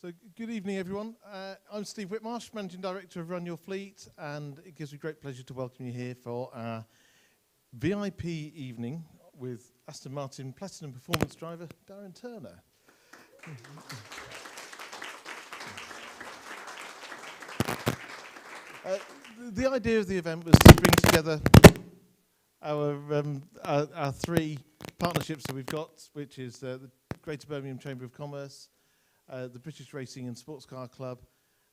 So good evening, everyone. I'm Steve Whitmarsh, Managing Director of Run Your Fleet, and it gives me great pleasure to welcome you here for our VIP evening with Aston Martin Platinum Performance Driver, Darren Turner. The idea of the event was to bring together our three partnerships that we've got, which is the Greater Birmingham Chamber of Commerce, the British Racing and Sports Car Club,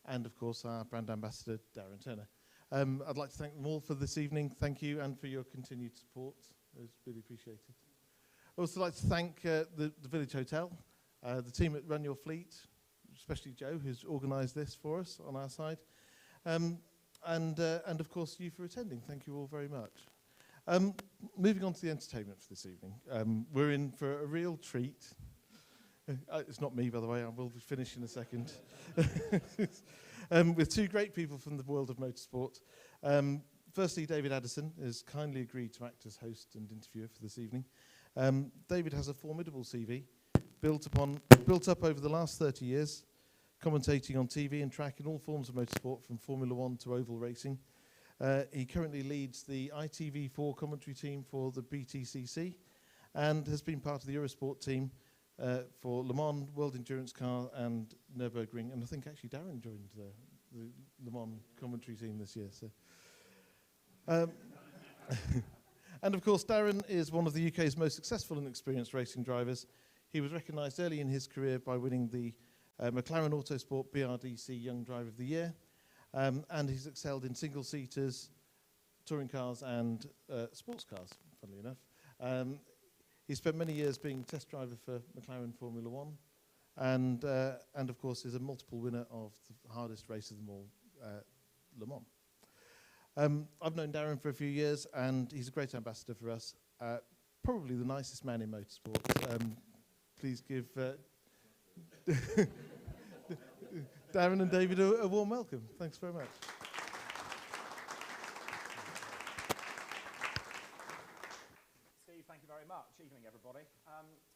and of course our brand ambassador, Darren Turner. I'd like to thank them all for this evening. Thank you, and for your continued support. It's really appreciated. I'd also like to thank the Village Hotel, the team at Run Your Fleet, especially Joe, who's organised this for us on our side, and of course you for attending. Thank you all very much. Moving on to the entertainment for this evening. We're in for a real treat. It's not me, by the way. I will finish in a second. With two great people from the world of motorsport. Firstly, David Addison has kindly agreed to act as host and interviewer for this evening. David has a formidable CV, built up over the last 30 years, commentating on TV and track in all forms of motorsport, from Formula 1 to oval racing. He currently leads the ITV4 commentary team for the BTCC, and has been part of the Eurosport team for Le Mans, World Endurance Car, and Nürburgring, and I think actually Darren joined the Le Mans commentary team this year. So, and of course, Darren is one of the UK's most successful and experienced racing drivers. He was recognised early in his career by winning the McLaren Autosport BRSCC Young Driver of the Year, and he's excelled in single-seaters, touring cars, and sports cars, funnily enough. He spent many years being test driver for McLaren Formula 1, and of course is a multiple winner of the hardest race of them all, Le Mans. I've known Darren for a few years, and he's a great ambassador for us. Probably the nicest man in motorsport. Please give Darren and David a warm welcome. Thanks very much. Thank you very much. Evening, everybody.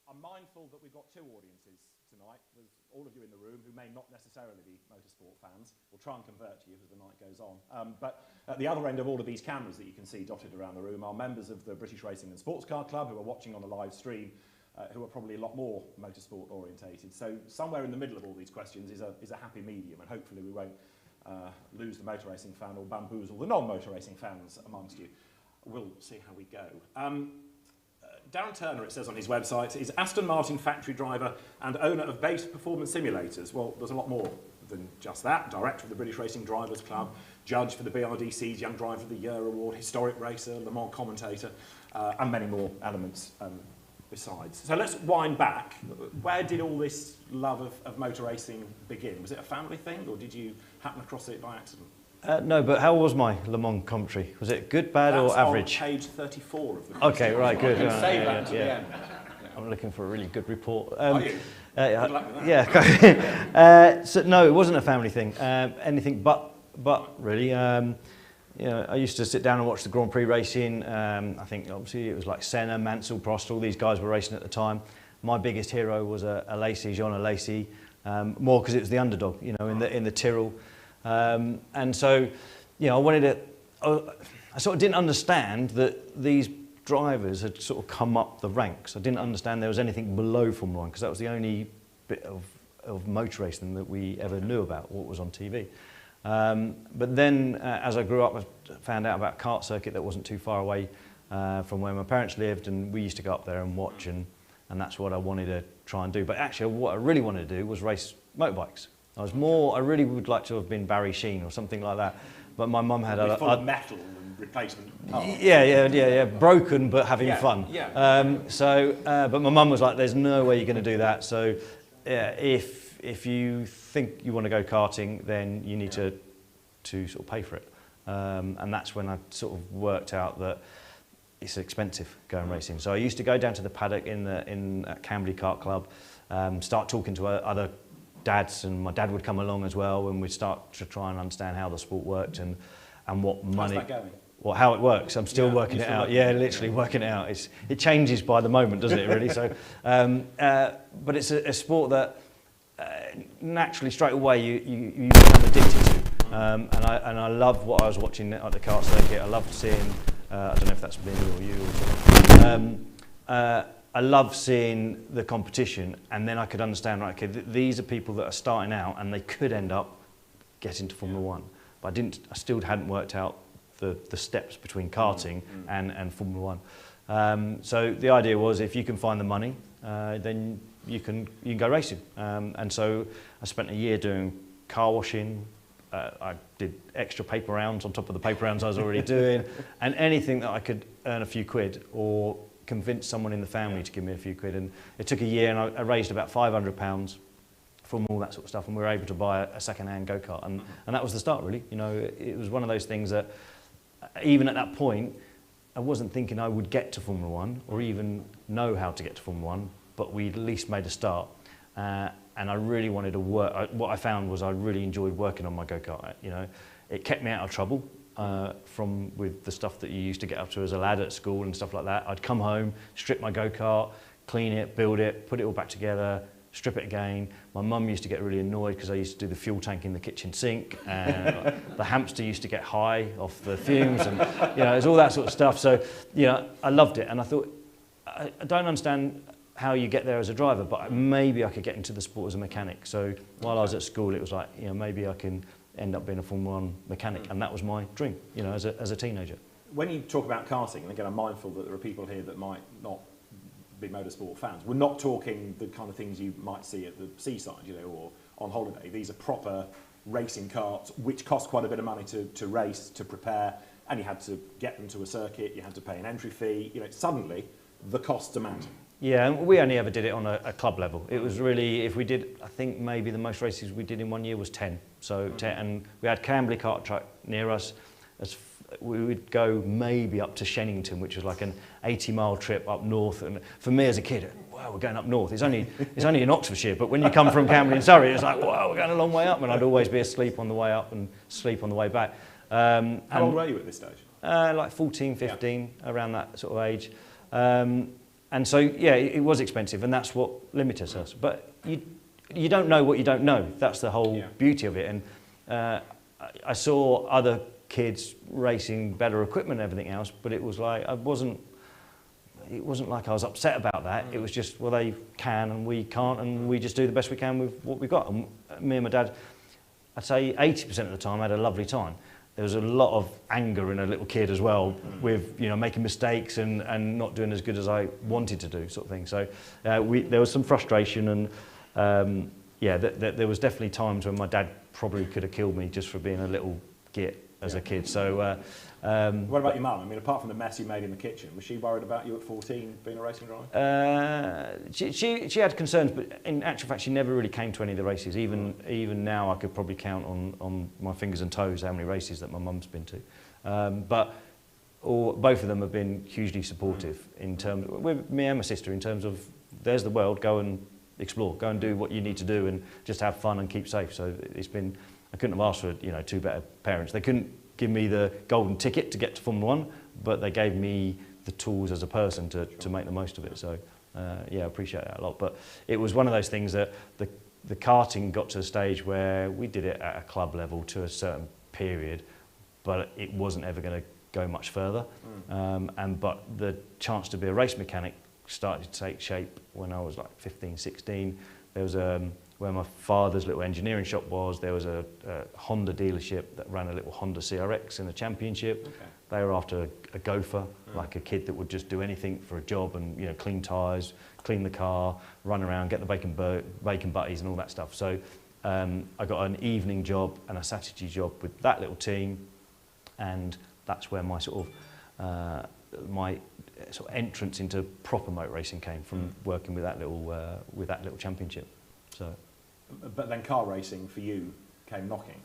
I'm mindful that we've got two audiences tonight. There's all of you in the room who may not necessarily be motorsport fans. We'll try and convert to you as the night goes on. But at the other end of all of these cameras that you can see dotted around the room are members of the British Racing and Sports Car Club who are watching on the live stream, who are probably a lot more motorsport orientated. So somewhere in the middle of all these questions is a happy medium, and hopefully we won't lose the motor racing fan or bamboozle the non-motor racing fans amongst you. We'll see how we go. Darren Turner, it says on his website, is Aston Martin factory driver and owner of base performance simulators. Well, there's a lot more than just that. Director of the British Racing Drivers Club, judge for the BRDC's Young Driver of the Year award, historic racer, Le Mans commentator, and many more elements besides. So let's wind back. Where did all this love of motor racing begin? Was it a family thing, or did you happen across it by accident? No, but how was my Le Mans commentary? Was it good, bad, or average? That's on page 34 of the question. Okay, right, good. Save that to the end. I'm looking for a really good report. Are you? Good luck with that. Yeah. So no, it wasn't a family thing. Anything but really. You know, I used to sit down and watch the Grand Prix racing. I think obviously it was like Senna, Mansell, Prost. All these guys were racing at the time. My biggest hero was a Lacey, Jean Lacey, more because it was the underdog. You know, in the Tyrrell. And so, you know, I sort of didn't understand that these drivers had sort of come up the ranks. I didn't understand there was anything below Formula 1, because that was the only bit of motor racing that we ever knew about, what was on TV. But then, as I grew up, I found out about a kart circuit that wasn't too far away from where my parents lived, and we used to go up there and watch, and that's what I wanted to try and do. But actually, what I really wanted to do was race motorbikes. I really would like to have been Barry Sheen or something like that, but my mum had full of metal and replacement parts. Yeah, broken but having fun. Yeah. But my mum was like, "There's no way you're going to do that. So, if you think you want to go karting, then you need to sort of pay for it." And that's when I sort of worked out that it's expensive going racing. So I used to go down to the paddock at Camberley Kart Club, start talking to other dads, and my dad would come along as well, and we'd start to try and understand how the sport worked and what money. How's that going? Well, how it works. I'm still working it out. Yeah, literally working it out. It changes by the moment, doesn't it? Really. So, but it's a sport that naturally straight away you become addicted to. And I loved what I was watching at the kart circuit. I loved seeing, I don't know if that's me or you or someone. I loved seeing the competition, and then I could understand, right, okay, these are people that are starting out and they could end up getting to Formula One. But I still hadn't worked out the steps between karting and Formula One. So the idea was, if you can find the money, then you can go racing. And so I spent a year doing car washing. I did extra paper rounds on top of the paper rounds I was already doing, and anything that I could earn a few quid or convince someone in the family to give me a few quid. And it took a year, and I raised about £500 from all that sort of stuff, and we were able to buy a second-hand go-kart, and that was the start, really. You know, it was one of those things that, even at that point, I wasn't thinking I would get to Formula One or even know how to get to Formula One, but we at least made a start. And I really wanted to work. What I found was I really enjoyed working on my go-kart. You know, it kept me out of trouble with the stuff that you used to get up to as a lad at school and stuff like that. I'd come home, strip my go-kart, clean it, build it, put it all back together, strip it again. My mum used to get really annoyed because I used to do the fuel tank in the kitchen sink, and the hamster used to get high off the fumes, and you know, it was all that sort of stuff. So, you know, I loved it, and I thought, I don't understand how you get there as a driver, but maybe I could get into the sport as a mechanic. So while I was at school, it was like, you know, maybe I can end up being a Formula One mechanic, and that was my dream, you know, as a teenager. When you talk about karting, and again, I'm mindful that there are people here that might not be motorsport fans. We're not talking the kind of things you might see at the seaside, you know, or on holiday. These are proper racing karts, which cost quite a bit of money to race, to prepare, and you had to get them to a circuit, you had to pay an entry fee. You know, suddenly the costs are mounting. Yeah, and we only ever did it on a club level. It was really, if we did, I think maybe the most races we did in 1 year was 10. So 10, and we had Camberley kart track near us. We would go maybe up to Shennington, which was like an 80-mile trip up north. And for me as a kid, wow, we're going up north. It's only in Oxfordshire, but when you come from Camberley and Surrey, it's like, wow, we're going a long way up. And I'd always be asleep on the way up and sleep on the way back. How old were you at this stage? Like 14, 15, around that sort of age. And so, yeah, it was expensive, and that's what limited us. But you don't know what you don't know. That's the whole beauty of it. And I saw other kids racing better equipment and everything else, but it was like, it wasn't like I was upset about that. It was just, well, they can and we can't, and we just do the best we can with what we've got. And me and my dad, I'd say 80% of the time, had a lovely time. There was a lot of anger in a little kid as well, with, you know, making mistakes and not doing as good as I wanted to do, sort of thing. So there was some frustration, and yeah, there was definitely times when my dad probably could have killed me just for being a little git as a kid. So what about your mum? I mean, apart from the mess you made in the kitchen, was she worried about you at 14 being a racing driver? She had concerns, but in actual fact, she never really came to any of the races. Even now, I could probably count on my fingers and toes how many races that my mum's been to. But both of them have been hugely supportive in terms of, with me and my sister, in terms of, there's the world, go and explore, go and do what you need to do, and just have fun and keep safe. So it's been, I couldn't have asked for, you know, two better parents. They couldn't give me the golden ticket to get to Formula One, but they gave me the tools as a person to make the most of it. So yeah, I appreciate that a lot. But it was one of those things that the karting got to a stage where we did it at a club level to a certain period, but it wasn't ever going to go much further. But the chance to be a race mechanic started to take shape when I was like 15, 16. There was where my father's little engineering shop was, there was a Honda dealership that ran a little Honda CRX in the championship. Okay. They were after a gopher, like a kid that would just do anything for a job, and, you know, clean tyres, clean the car, run around, get the bacon butties and all that stuff. So I got an evening job and a Saturday job with that little team, and that's where my sort of entrance into proper motor racing came from, working with that little championship. So. But then car racing for you came knocking,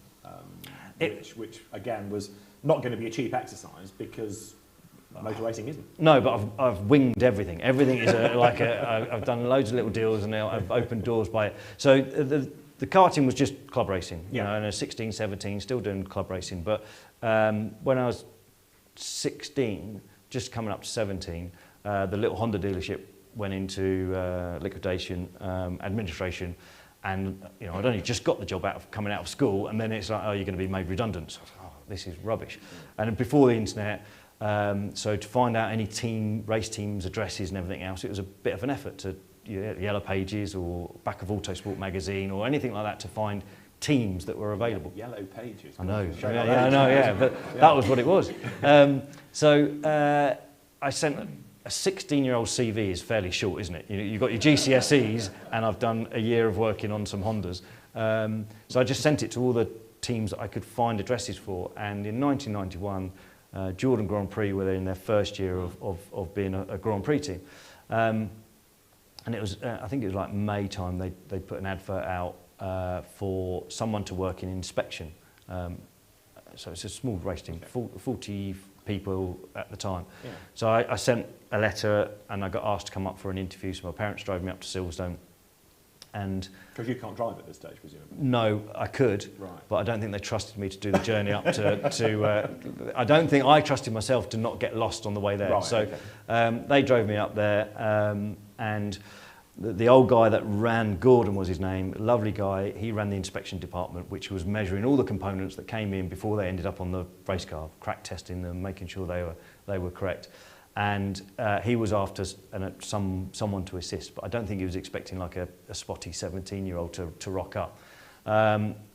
which again was not going to be a cheap exercise, because motor racing isn't. No, but I've winged everything. Everything is I've done loads of little deals, and I've opened doors by it. So the karting was just club racing, you know, and I was 16, 17, still doing club racing. But when I was 16, just coming up to 17, the little Honda dealership went into liquidation, administration, And you know, I'd only just got the job coming out of school, and then it's like, oh, you're going to be made redundant. So I was like, oh, this is rubbish. And before the internet, so to find out any race teams' addresses and everything else, it was a bit of an effort to Yellow Pages or back of Autosport magazine or anything like that to find teams that were available. Yellow Pages. I know. I know. But that was what it was. So I sent a 16-year-old CV is fairly short, isn't it? You've got your GCSEs, and I've done a year of working on some Hondas. So I just sent it to all the teams that I could find addresses for. And in 1991, Jordan Grand Prix were in their first year of being a Grand Prix team. And it was, I think it was like May time, they put an advert out for someone to work in inspection. So it's a small race team, 40 people at the time. Yeah. So I sent a letter and I got asked to come up for an interview. So my parents drove me up to Silverstone. And because you can't drive at this stage, presumably? No, I could, right. But I don't think they trusted me to do the journey up to I don't think I trusted myself to not get lost on the way there. Right, so okay. They drove me up there, and the old guy that ran, Gordon was his name, lovely guy, he ran the inspection department, which was measuring all the components that came in before they ended up on the race car, crack testing them, making sure they were correct. And he was after someone to assist, but I don't think he was expecting like a spotty 17-year-old to rock up.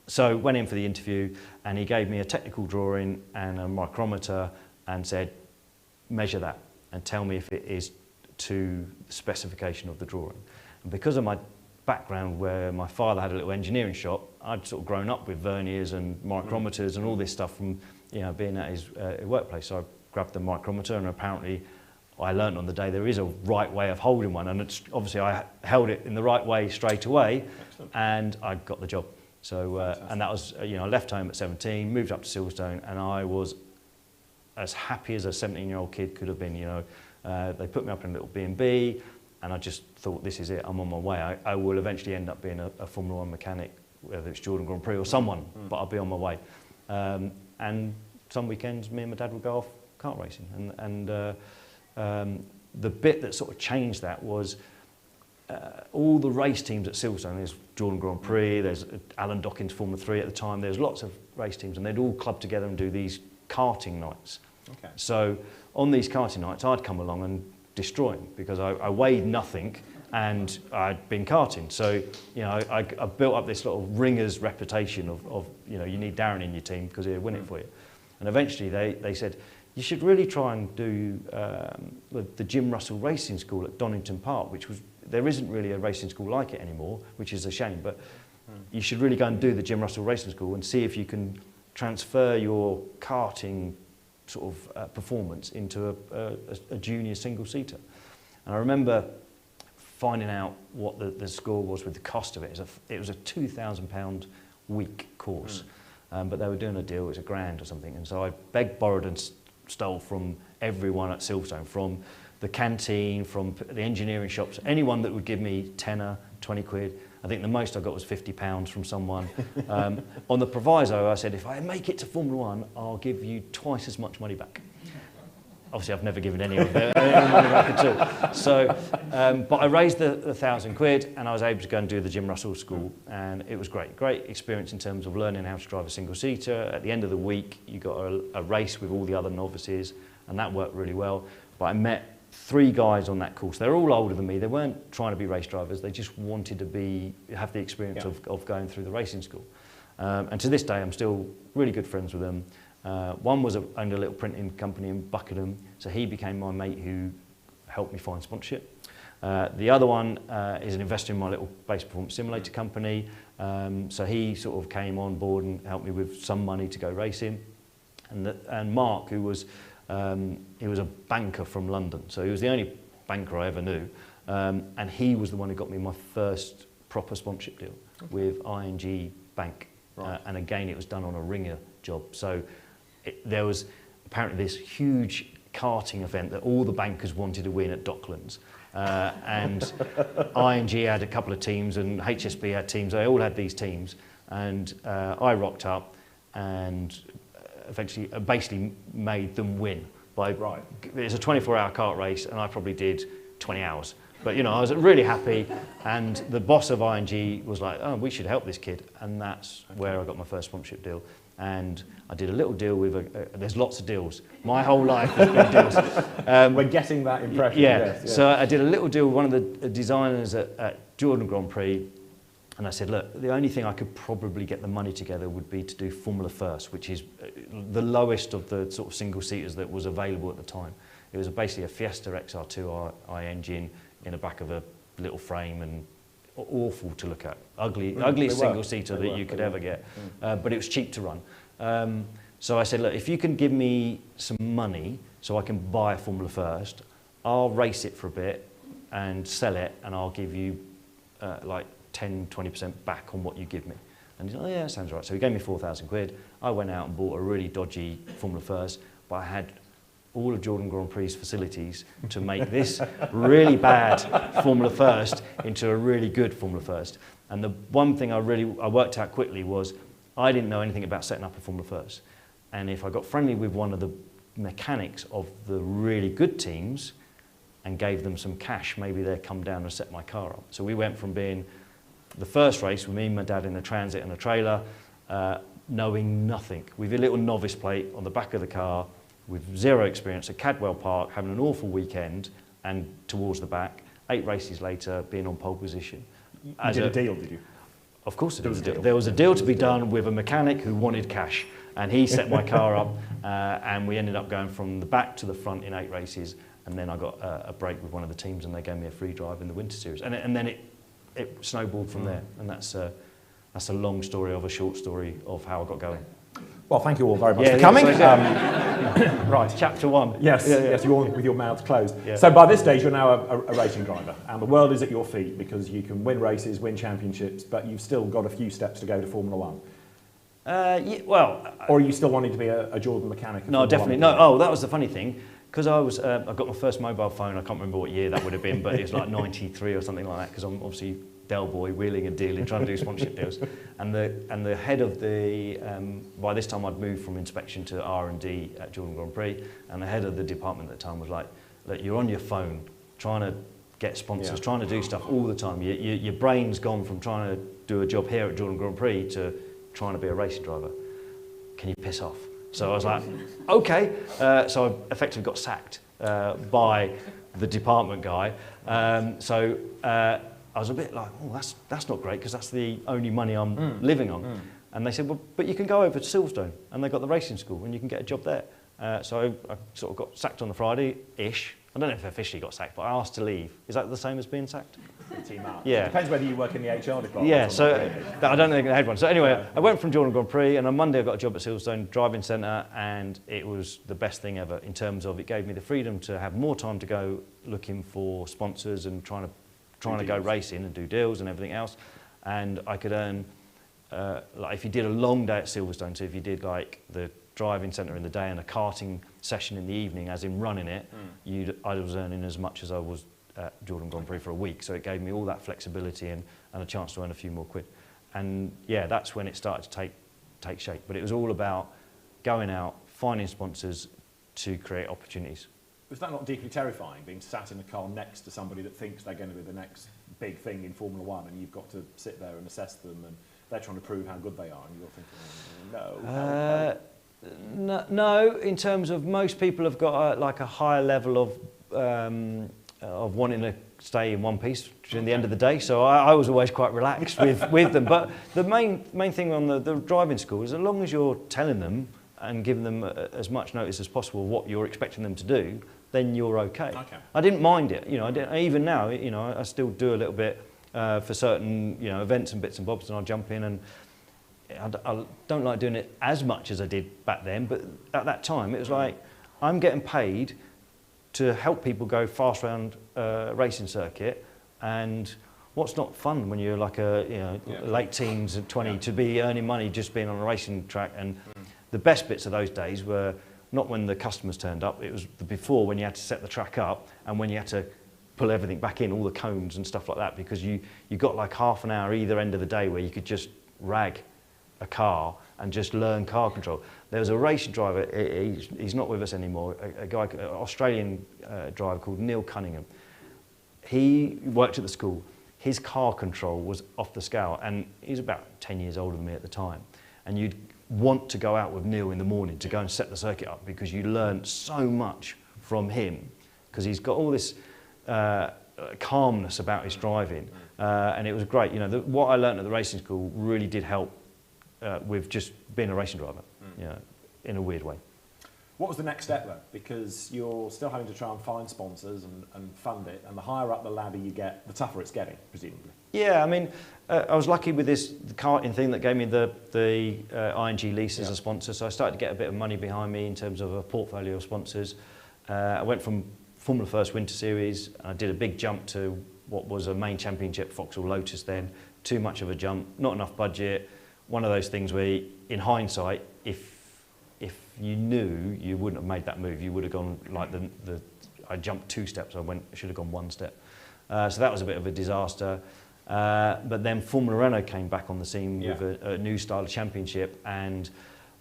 So went in for the interview, and he gave me a technical drawing and a micrometer and said, measure that and tell me if it is to the specification of the drawing. And because of my background where my father had a little engineering shop, I'd sort of grown up with verniers and micrometers and all this stuff from being at his workplace. So I grabbed the micrometer, and apparently I learned on the day there is a right way of holding one, and obviously I held it in the right way straight away. Excellent. And I got the job. So and that was I left home at 17, moved up to Silverstone, and I was as happy as a 17-year-old kid could have been. They put me up in a little B&B, and I just thought, this is it, I'm on my way. I will eventually end up being a Formula 1 mechanic, whether it's Jordan Grand Prix or someone, but I'll be on my way. And some weekends, me and my dad would go off kart racing. And the bit that sort of changed that was all the race teams at Silverstone. There's Jordan Grand Prix, there's Alan Dockins Formula 3 at the time, there's lots of race teams, and they'd all club together and do these karting nights. Okay. So on these karting nights, I'd come along and destroy them because I weighed nothing and I'd been karting. So, I built up this little ringer's reputation of you need Darren in your team because he'll win it for you. And eventually they said, you should really try and do the Jim Russell Racing School at Donington Park, there isn't really a racing school like it anymore, which is a shame, but you should really go and do the Jim Russell Racing School and see if you can transfer your karting sort of performance into a junior single-seater. And I remember finding out what the score was with the cost of it. It was a £2,000 week course, but they were doing a deal, it was £1,000 or something, and so I begged, borrowed and stole from everyone at Silverstone, from the canteen, from the engineering shops, anyone that would give me tenner, 20 quid. I think the most I got was £50 from someone. On the proviso, I said, if I make it to Formula 1, I'll give you twice as much money back. Obviously, I've never given any money back at all. So, but I raised the 1,000 quid, and I was able to go and do the Jim Russell School, and it was great. Great experience in terms of learning how to drive a single-seater. At the end of the week, you got a race with all the other novices, and that worked really well. But I met 3 guys on that course. They're all older than me. They weren't trying to be race drivers. They just wanted to have the experience of going through the racing school. And to this day, I'm still really good friends with them. One owned a little printing company in Buckingham, so he became my mate who helped me find sponsorship. The other one is an investor in my little base performance simulator company. So he sort of came on board and helped me with some money to go racing. And Mark, who was he was a banker from London, so he was the only banker I ever knew, and he was the one who got me my first proper sponsorship deal with ING Bank. Right. And again, it was done on a ringer job. So there was apparently this huge karting event that all the bankers wanted to win at Docklands. And ING had a couple of teams and HSB had teams. They all had these teams. And I rocked up and eventually basically made them win. It's a 24-hour kart race, and I probably did 20 hours. But you know, I was really happy, and the boss of ING was like, oh, we should help this kid, and that's where I got my first sponsorship deal. And I did a little deal with there's lots of deals. My whole life has been deals. We're getting that impression. Yeah. Yes. So I did a little deal with one of the designers at Jordan Grand Prix, and I said, look, the only thing I could probably get the money together would be to do Formula First, which is the lowest of the sort of single-seaters that was available at the time. It was basically a Fiesta XR2i engine in the back of a little frame, and awful to look at. Ugliest single-seater that you could ever get. But it was cheap to run. So I said, look, if you can give me some money so I can buy a Formula First, I'll race it for a bit and sell it, and I'll give you like 10-20% back on what you give me. And he's like, oh yeah, that sounds right. So he gave me 4,000 quid. I went out and bought a really dodgy Formula First, but I had all of Jordan Grand Prix's facilities to make this really bad Formula First into a really good Formula First. And the one thing I worked out quickly was I didn't know anything about setting up a Formula First. And if I got friendly with one of the mechanics of the really good teams and gave them some cash, maybe they'd come down and set my car up. So we went from being the first race with me and my dad in a Transit and a trailer, knowing nothing, with a little novice plate on the back of the car, with zero experience at Cadwell Park, having an awful weekend, and towards the back, 8 races later, being on pole position. You did a deal, did you? Of course there was a deal. There was a deal to be done with a mechanic who wanted cash, and he set my car up, and we ended up going from the back to the front in 8 races, and then I got a break with one of the teams, and they gave me a free drive in the Winter Series. And then it snowballed from there, and that's a long story of a short story of how I got going. Well, thank you all very much for coming. Right, chapter 1. Yes, yes, you're with your mouths closed. Yeah. So by this stage, you're now a racing driver, and the world is at your feet because you can win races, win championships, but you've still got a few steps to go to Formula 1. Or are you still wanting to be a Jordan mechanic? No, definitely. No. Oh, that was the funny thing. Because I got my first mobile phone, I can't remember what year that would have been, but it was like 93 or something like that, because I'm obviously Del Boy, wheeling and dealing, trying to do sponsorship deals. And the head of the, by this time I'd moved from inspection to R&D at Jordan Grand Prix, and the head of the department at the time was like, look, you're on your phone, trying to get sponsors, trying to do stuff all the time. Your brain's gone from trying to do a job here at Jordan Grand Prix to trying to be a racing driver. Can you piss off? So I was like, okay. So I effectively got sacked by the department guy. I was a bit like, oh, that's not great, because that's the only money I'm living on. And they said, well, but you can go over to Silverstone, and they've got the racing school, and you can get a job there. So I sort of got sacked on the Friday-ish. I don't know if I officially got sacked, but I asked to leave. Is that the same as being sacked? Team out. Yeah. It depends whether you work in the HR department. Yeah, so I don't think I had one. So anyway, I went from Jordan Grand Prix, and on Monday I got a job at Silverstone Driving Centre, and it was the best thing ever in terms of it gave me the freedom to have more time to go looking for sponsors and trying to go racing and do deals and everything else. And I could earn, like if you did a long day at Silverstone, so if you did like the driving centre in the day and a karting session in the evening, as in running it, I was earning as much as I was at Jordan Grand Prix for a week. So it gave me all that flexibility and a chance to earn a few more quid. And yeah, that's when it started to take shape. But it was all about going out, finding sponsors to create opportunities. Was that not deeply terrifying, being sat in a car next to somebody that thinks they're going to be the next big thing in Formula 1, and you've got to sit there and assess them, and they're trying to prove how good they are, and you're thinking, no. No, in terms of most people have got like a higher level of wanting to stay in one piece during the end of the day, so I was always quite relaxed with them. But the main thing on the driving school is, as long as you're telling them and giving them as much notice as possible what you're expecting them to do, then you're okay. I didn't mind it, you know. Even now, you know, I still do a little bit for certain, you know, events and bits and bobs, and I'll jump in, and I don't like doing it as much as I did back then. But at that time, it was like I'm getting paid to help people go fast around racing circuit, and what's not fun when you're like late teens at 20 to be earning money just being on a racing track. And the best bits of those days were not when the customers turned up, it was before, when you had to set the track up and when you had to pull everything back in, all the cones and stuff like that, because you got like half an hour either end of the day where you could just rag a car and just learn car control. There was a racing driver, he's not with us anymore, a guy, an Australian driver called Cunningham. he worked at the school. His car control was off the scale, and he's about 10 years older than me at the time. And you'd want to go out with Neil in the morning to go and set the circuit up because you learn so much from him because he's got all this calmness about his driving, and it was great. You know, what I learned at the racing school really did help with just being a racing driver, you know, in a weird way. What was the next step then? Because you're still having to try and find sponsors and fund it, and the higher up the ladder you get, the tougher it's getting, presumably. Yeah, I mean, I was lucky with the karting thing that gave me the ING lease as a sponsor, so I started to get a bit of money behind me in terms of a portfolio of sponsors. I went from Formula First Winter Series, I did a big jump to what was a main championship, Vauxhall Lotus then. Too much of a jump, not enough budget. One of those things where, in hindsight, if you knew, you wouldn't have made that move. You would have gone like I jumped 2 steps. I should have gone 1 step. So that was a bit of a disaster. But then Formula Renault came back on the scene with a new style of championship, and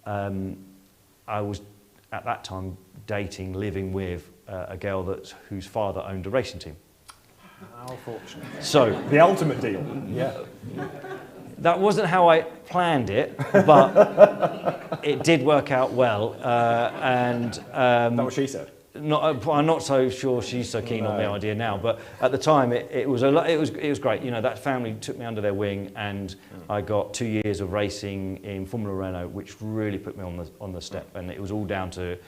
I was at that time living with a girl whose father owned a racing team. How fortunate. So the ultimate deal. Yeah. That wasn't how I planned it, but it did work out well. And that what she said? I'm not so sure she's so keen on the idea now, but at the time it was great. You know, that family took me under their wing, and I got 2 years of racing in Formula Renault, which really put me on the step. And it was all down to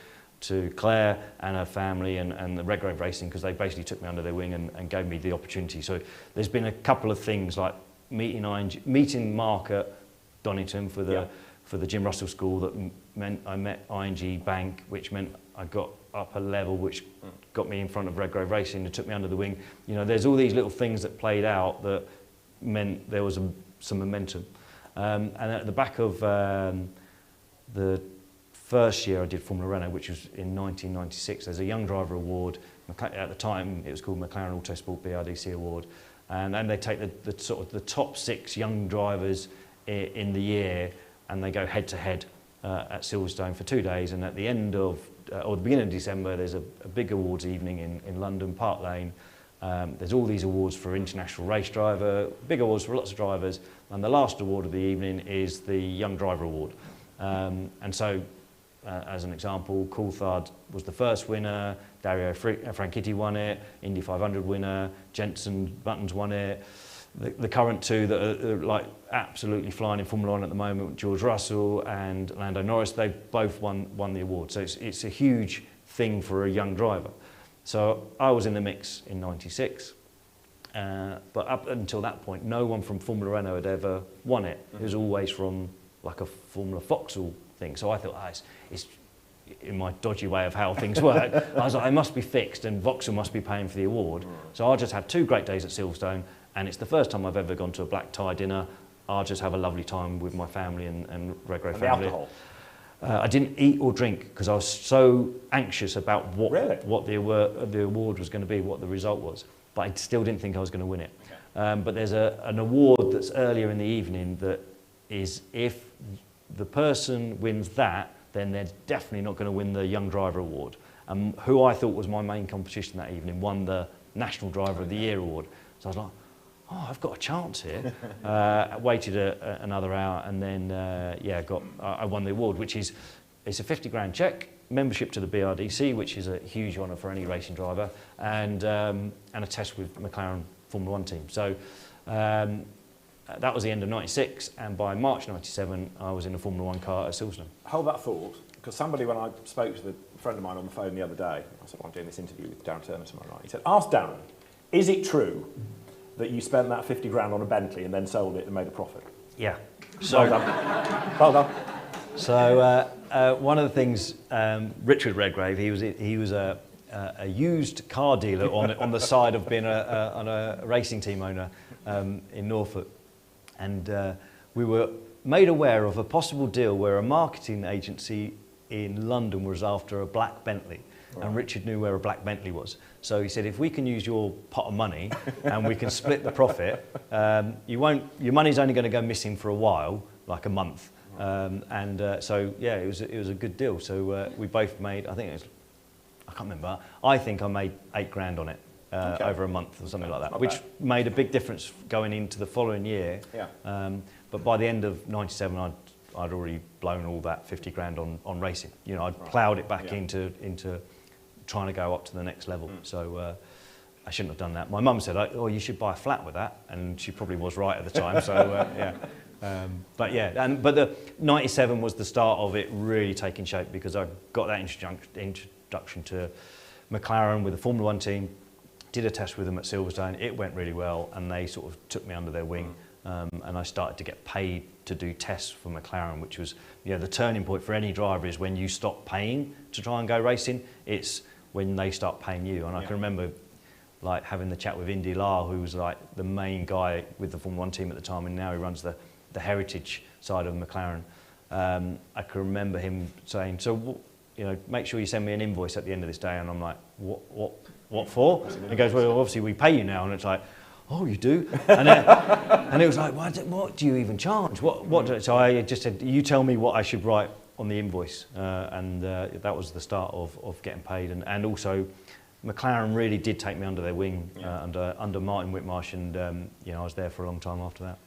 Claire and her family and the Redgrave Racing, because they basically took me under their wing and gave me the opportunity. So there's been a couple of things like meeting Mark at Donington for the Jim Russell School that meant I met ING Bank, which meant I got up a level, which got me in front of Redgrave Racing and took me under the wing. You know, there's all these little things that played out that meant there was some momentum. And at the back of the first year I did Formula Renault, which was in 1996, there's a Young Driver Award. At the time, it was called McLaren Autosport BRSCC Award. And they take the sort of the top 6 young drivers in the year, and they go head to head at Silverstone for 2 days. And at the end of, or the beginning of December, there's a big awards evening in London, Park Lane. There's all these awards for international race driver, big awards for lots of drivers. And the last award of the evening is the Young Driver Award. And so, as an example, Coulthard was the first winner, Dario Franchitti won it, Indy 500 winner, Jenson Buttons won it. The current 2 that are like absolutely flying in Formula 1 at the moment, George Russell and Lando Norris, they've both won the award. So it's a huge thing for a young driver. So I was in the mix in '96, but up until that point, no one from Formula Renault had ever won it. It was always from like a Formula Vauxhall thing. So I thought, it's in my dodgy way of how things work, I was like, I must be fixed and Vauxhall must be paying for the award. So I'll just have 2 great days at Silverstone, and it's the first time I've ever gone to a black tie dinner. I'll just have a lovely time with my family and Redgrave family. The alcohol? I didn't eat or drink because I was so anxious about what the award was going to be, what the result was. But I still didn't think I was going to win it. Okay. But there's an award that's earlier in the evening that is, if the person wins that, then they're definitely not going to win the Young Driver Award. Who I thought was my main competition that evening won the National Driver of the Year Award. So I was like, oh, I've got a chance here. Waited another hour, and then I won the award, which is it's a 50 grand check, membership to the BRDC, which is a huge honour for any racing driver, and a test with McLaren Formula 1 team. So that was the end of '96, and by March '97, I was in a Formula 1 car at Silverstone. Hold that thought, because somebody, when I spoke to a friend of mine on the phone the other day, I said, I'm doing this interview with Darren Turner tomorrow night. He said, ask Darren, is it true that you spent that 50 grand on a Bentley and then sold it and made a profit? Yeah. So, well done. Well done. So one of the things, Richard Redgrave, he was a used car dealer on the side of being a racing team owner in Norfolk. And we were made aware of a possible deal where a marketing agency in London was after a black Bentley. Right. And Richard knew where a black Bentley was. So he said, if we can use your pot of money and we can split the profit, your money's only going to go missing for a while, like a month. So yeah, it was a good deal. So we both made, I can't remember, I think I made 8 grand on it. over a month or something like that, Not which bad. made a big difference going into the following year. Yeah. But by the end of '97, I'd already blown all that 50 grand on racing. You know, I'd ploughed it back into trying to go up to the next level. So I shouldn't have done that. My mum said, "Oh, you should buy a flat with that," and she probably was right at the time. So yeah. But the '97 was the start of it really taking shape, because I got that introduction to McLaren with the Formula 1 team, did a test with them at Silverstone. It went really well, and they sort of took me under their wing. And I started to get paid to do tests for McLaren, which was, you know, the turning point for any driver is when you stop paying to try and go racing. It's when they start paying you. And I can remember like having the chat with Indy Lar, who was like the main guy with the Formula 1 team at the time, and now he runs the heritage side of McLaren. I can remember him saying, "So, you know, make sure you send me an invoice at the end of this day." And I'm like, what for? And he goes, "Well, obviously we pay you now." And it's like, "Oh, you do?" And it was like, what do you even charge? So I just said, "You tell me what I should write on the invoice." That was the start of getting paid. And also, McLaren really did take me under their wing under Martin Whitmarsh, and you know, I was there for a long time after that.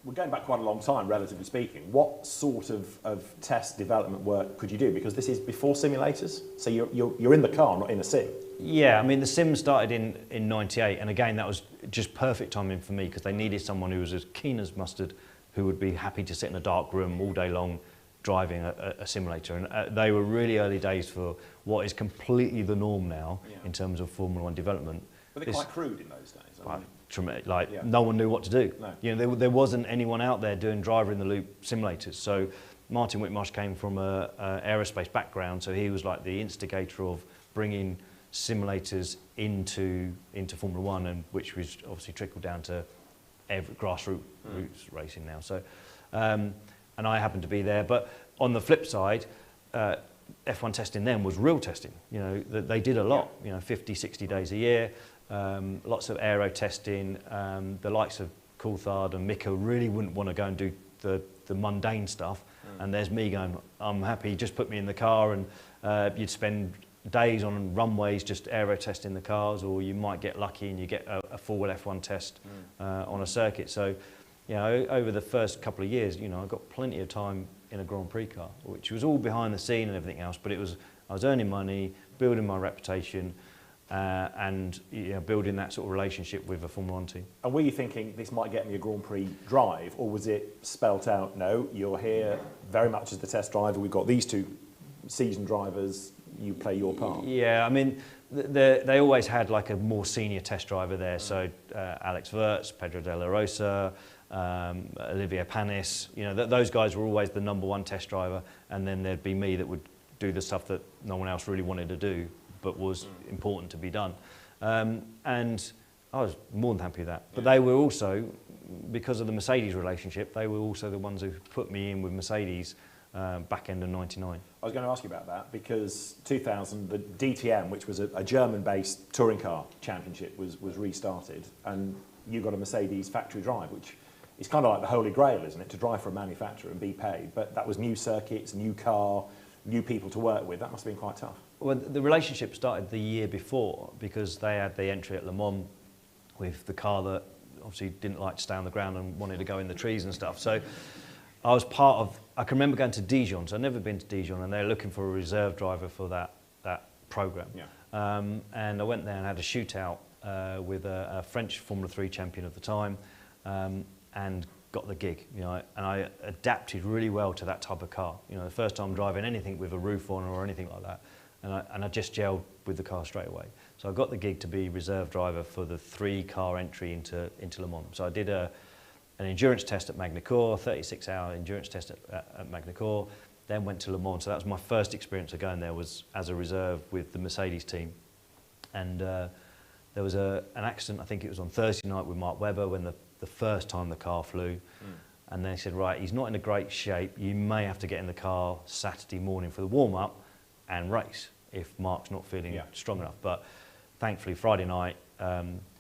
We're going back quite a long time, relatively speaking. What sort of test development work could you do? Because this is before simulators, so you're in the car, not in a sim. Yeah, I mean, the sim started in '98, and again, that was just perfect timing for me, because they needed someone who was as keen as mustard, who would be happy to sit in a dark room all day long driving a simulator. And they were really early days for what is completely the norm now in terms of Formula 1 development. But they're quite crude in those days. No one knew what to do. No. You know, there wasn't anyone out there doing driver-in-the-loop simulators. So Martin Whitmarsh came from a aerospace background, so he was like the instigator of bringing simulators into Formula 1, and which was obviously trickled down to every grassroots racing now. So, and I happened to be there. But on the flip side, F1 testing then was real testing. You know, they did a lot. You know, 50, 60 days a year. Lots of aero testing. The likes of Coulthard and Mika really wouldn't want to go and do the mundane stuff. And there's me going, "I'm happy, just put me in the car," and you'd spend days on runways just aero testing the cars, or you might get lucky and you get a full F1 test on a circuit. So, you know, over the first couple of years, you know, I got plenty of time in a Grand Prix car, which was all behind the scene and everything else, but I was earning money, building my reputation, and you know, building that sort of relationship with a Formula 1 team. And were you thinking this might get me a Grand Prix drive, or was it spelt out, no, you're here very much as the test driver, we've got these two seasoned drivers, you play your part? Yeah, I mean, they always had like a more senior test driver there, so Alex Wirtz, Pedro de la Rosa, Olivier Panis, you know, those guys were always the #1 test driver, and then there'd be me that would do the stuff that no one else really wanted to do, but was important to be done. And I was more than happy with that. But they were also, because of the Mercedes relationship, they were also the ones who put me in with Mercedes back end of '99. I was going to ask you about that, because 2000, the DTM, which was a German-based touring car championship, was restarted, and you got a Mercedes factory drive, which is kind of like the holy grail, isn't it, to drive for a manufacturer and be paid. But that was new circuits, new car, new people to work with. That must have been quite tough. Well, the relationship started the year before, because they had the entry at Le Mans with the car that obviously didn't like to stay on the ground and wanted to go in the trees and stuff. So I was part of, I can remember going to Dijon, so I'd never been to Dijon, and they were looking for a reserve driver for that programme. Yeah. And I went there and had a shootout with a French Formula 3 champion of the time, and got the gig, you know, and I adapted really well to that type of car. You know, the first time driving anything with a roof on or anything like that, and I just gelled with the car straight away. So I got the gig to be reserve driver for the 3-car entry into Le Mans. So I did an endurance test at Magny-Cours, 36-hour endurance test at Magny-Cours, then went to Le Mans. So that was my first experience of going there, was as a reserve with the Mercedes team. And there was an accident, I think it was on Thursday night with Mark Webber, when the first time the car flew. And they said, right, he's not in a great shape, you may have to get in the car Saturday morning for the warm-up and race if Mark's not feeling strong enough. But thankfully Friday night,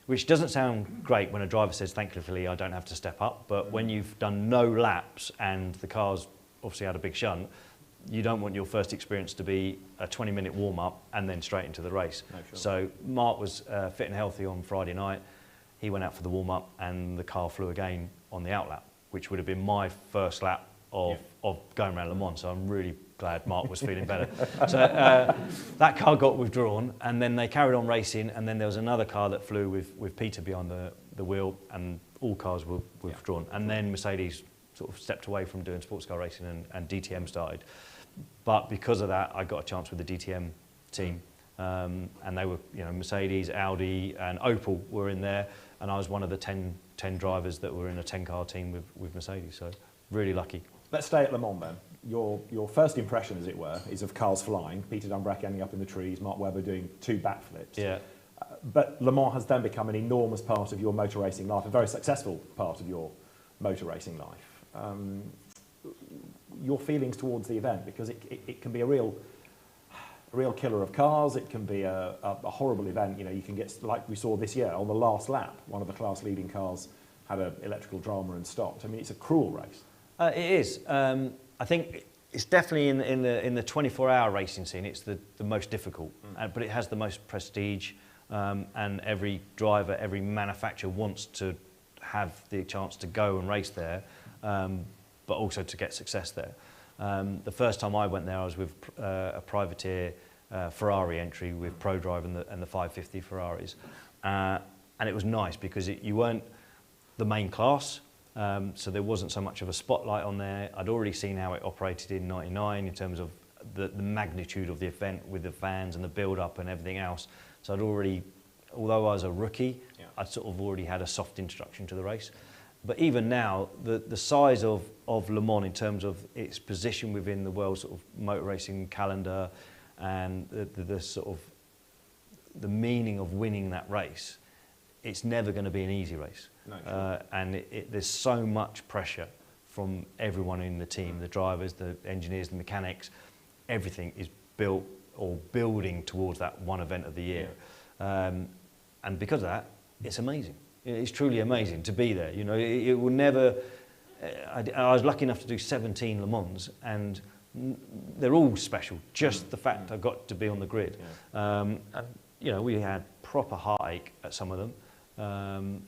which doesn't sound great when a driver says, thankfully I don't have to step up, but when you've done no laps and the car's obviously had a big shunt, you don't want your first experience to be a 20-minute warm-up and then straight into the race. No, sure. So Mark was fit and healthy on Friday night. He went out for the warm-up and the car flew again on the outlap, which would have been my first lap of going around Le Mans. So I'm really glad Mark was feeling better. So that car got withdrawn, and then they carried on racing, and then there was another car that flew with Peter behind the wheel, and all cars were withdrawn. And then Mercedes sort of stepped away from doing sports car racing, and DTM started. But because of that, I got a chance with the DTM team, and they were, you know, Mercedes, Audi, and Opel were in there, and I was one of the 10 drivers that were in a 10-car team with Mercedes. So really lucky. Let's stay at Le Mans then. Your first impression, as it were, is of cars flying. Peter Dunbrack ending up in the trees, Mark Webber doing 2 backflips. Yeah. But Le Mans has then become an enormous part of your motor racing life, a very successful part of your motor racing life. Your feelings towards the event, because it can be a real killer of cars. It can be a horrible event. You know, you can get, like we saw this year on the last lap, one of the class-leading cars had an electrical drama and stopped. I mean, it's a cruel race. It is. I think it's definitely in the 24-hour racing scene. It's the most difficult, but it has the most prestige, and every driver, every manufacturer wants to have the chance to go and race there, but also to get success there. The first time I went there, I was with a privateer Ferrari entry with ProDrive and the 550 Ferraris, and it was nice because you weren't the main class. So there wasn't so much of a spotlight on there. I'd already seen how it operated in '99 in terms of the magnitude of the event with the fans and the build-up and everything else. So I'd already, although I was a rookie, I'd sort of already had a soft introduction to the race. But even now, the size of Le Mans in terms of its position within the world sort of motor racing calendar and the sort of the meaning of winning that race, it's never going to be an easy race. No, sure. And there's so much pressure from everyone in the team, the drivers, the engineers, the mechanics. Everything is built or building towards that one event of the year. And because of that, it's amazing. It's truly amazing to be there. You know, it will never... I was lucky enough to do 17 Le Mans, and they're all special. Just the fact I got to be on the grid. And, you know, we had proper heartache at some of them.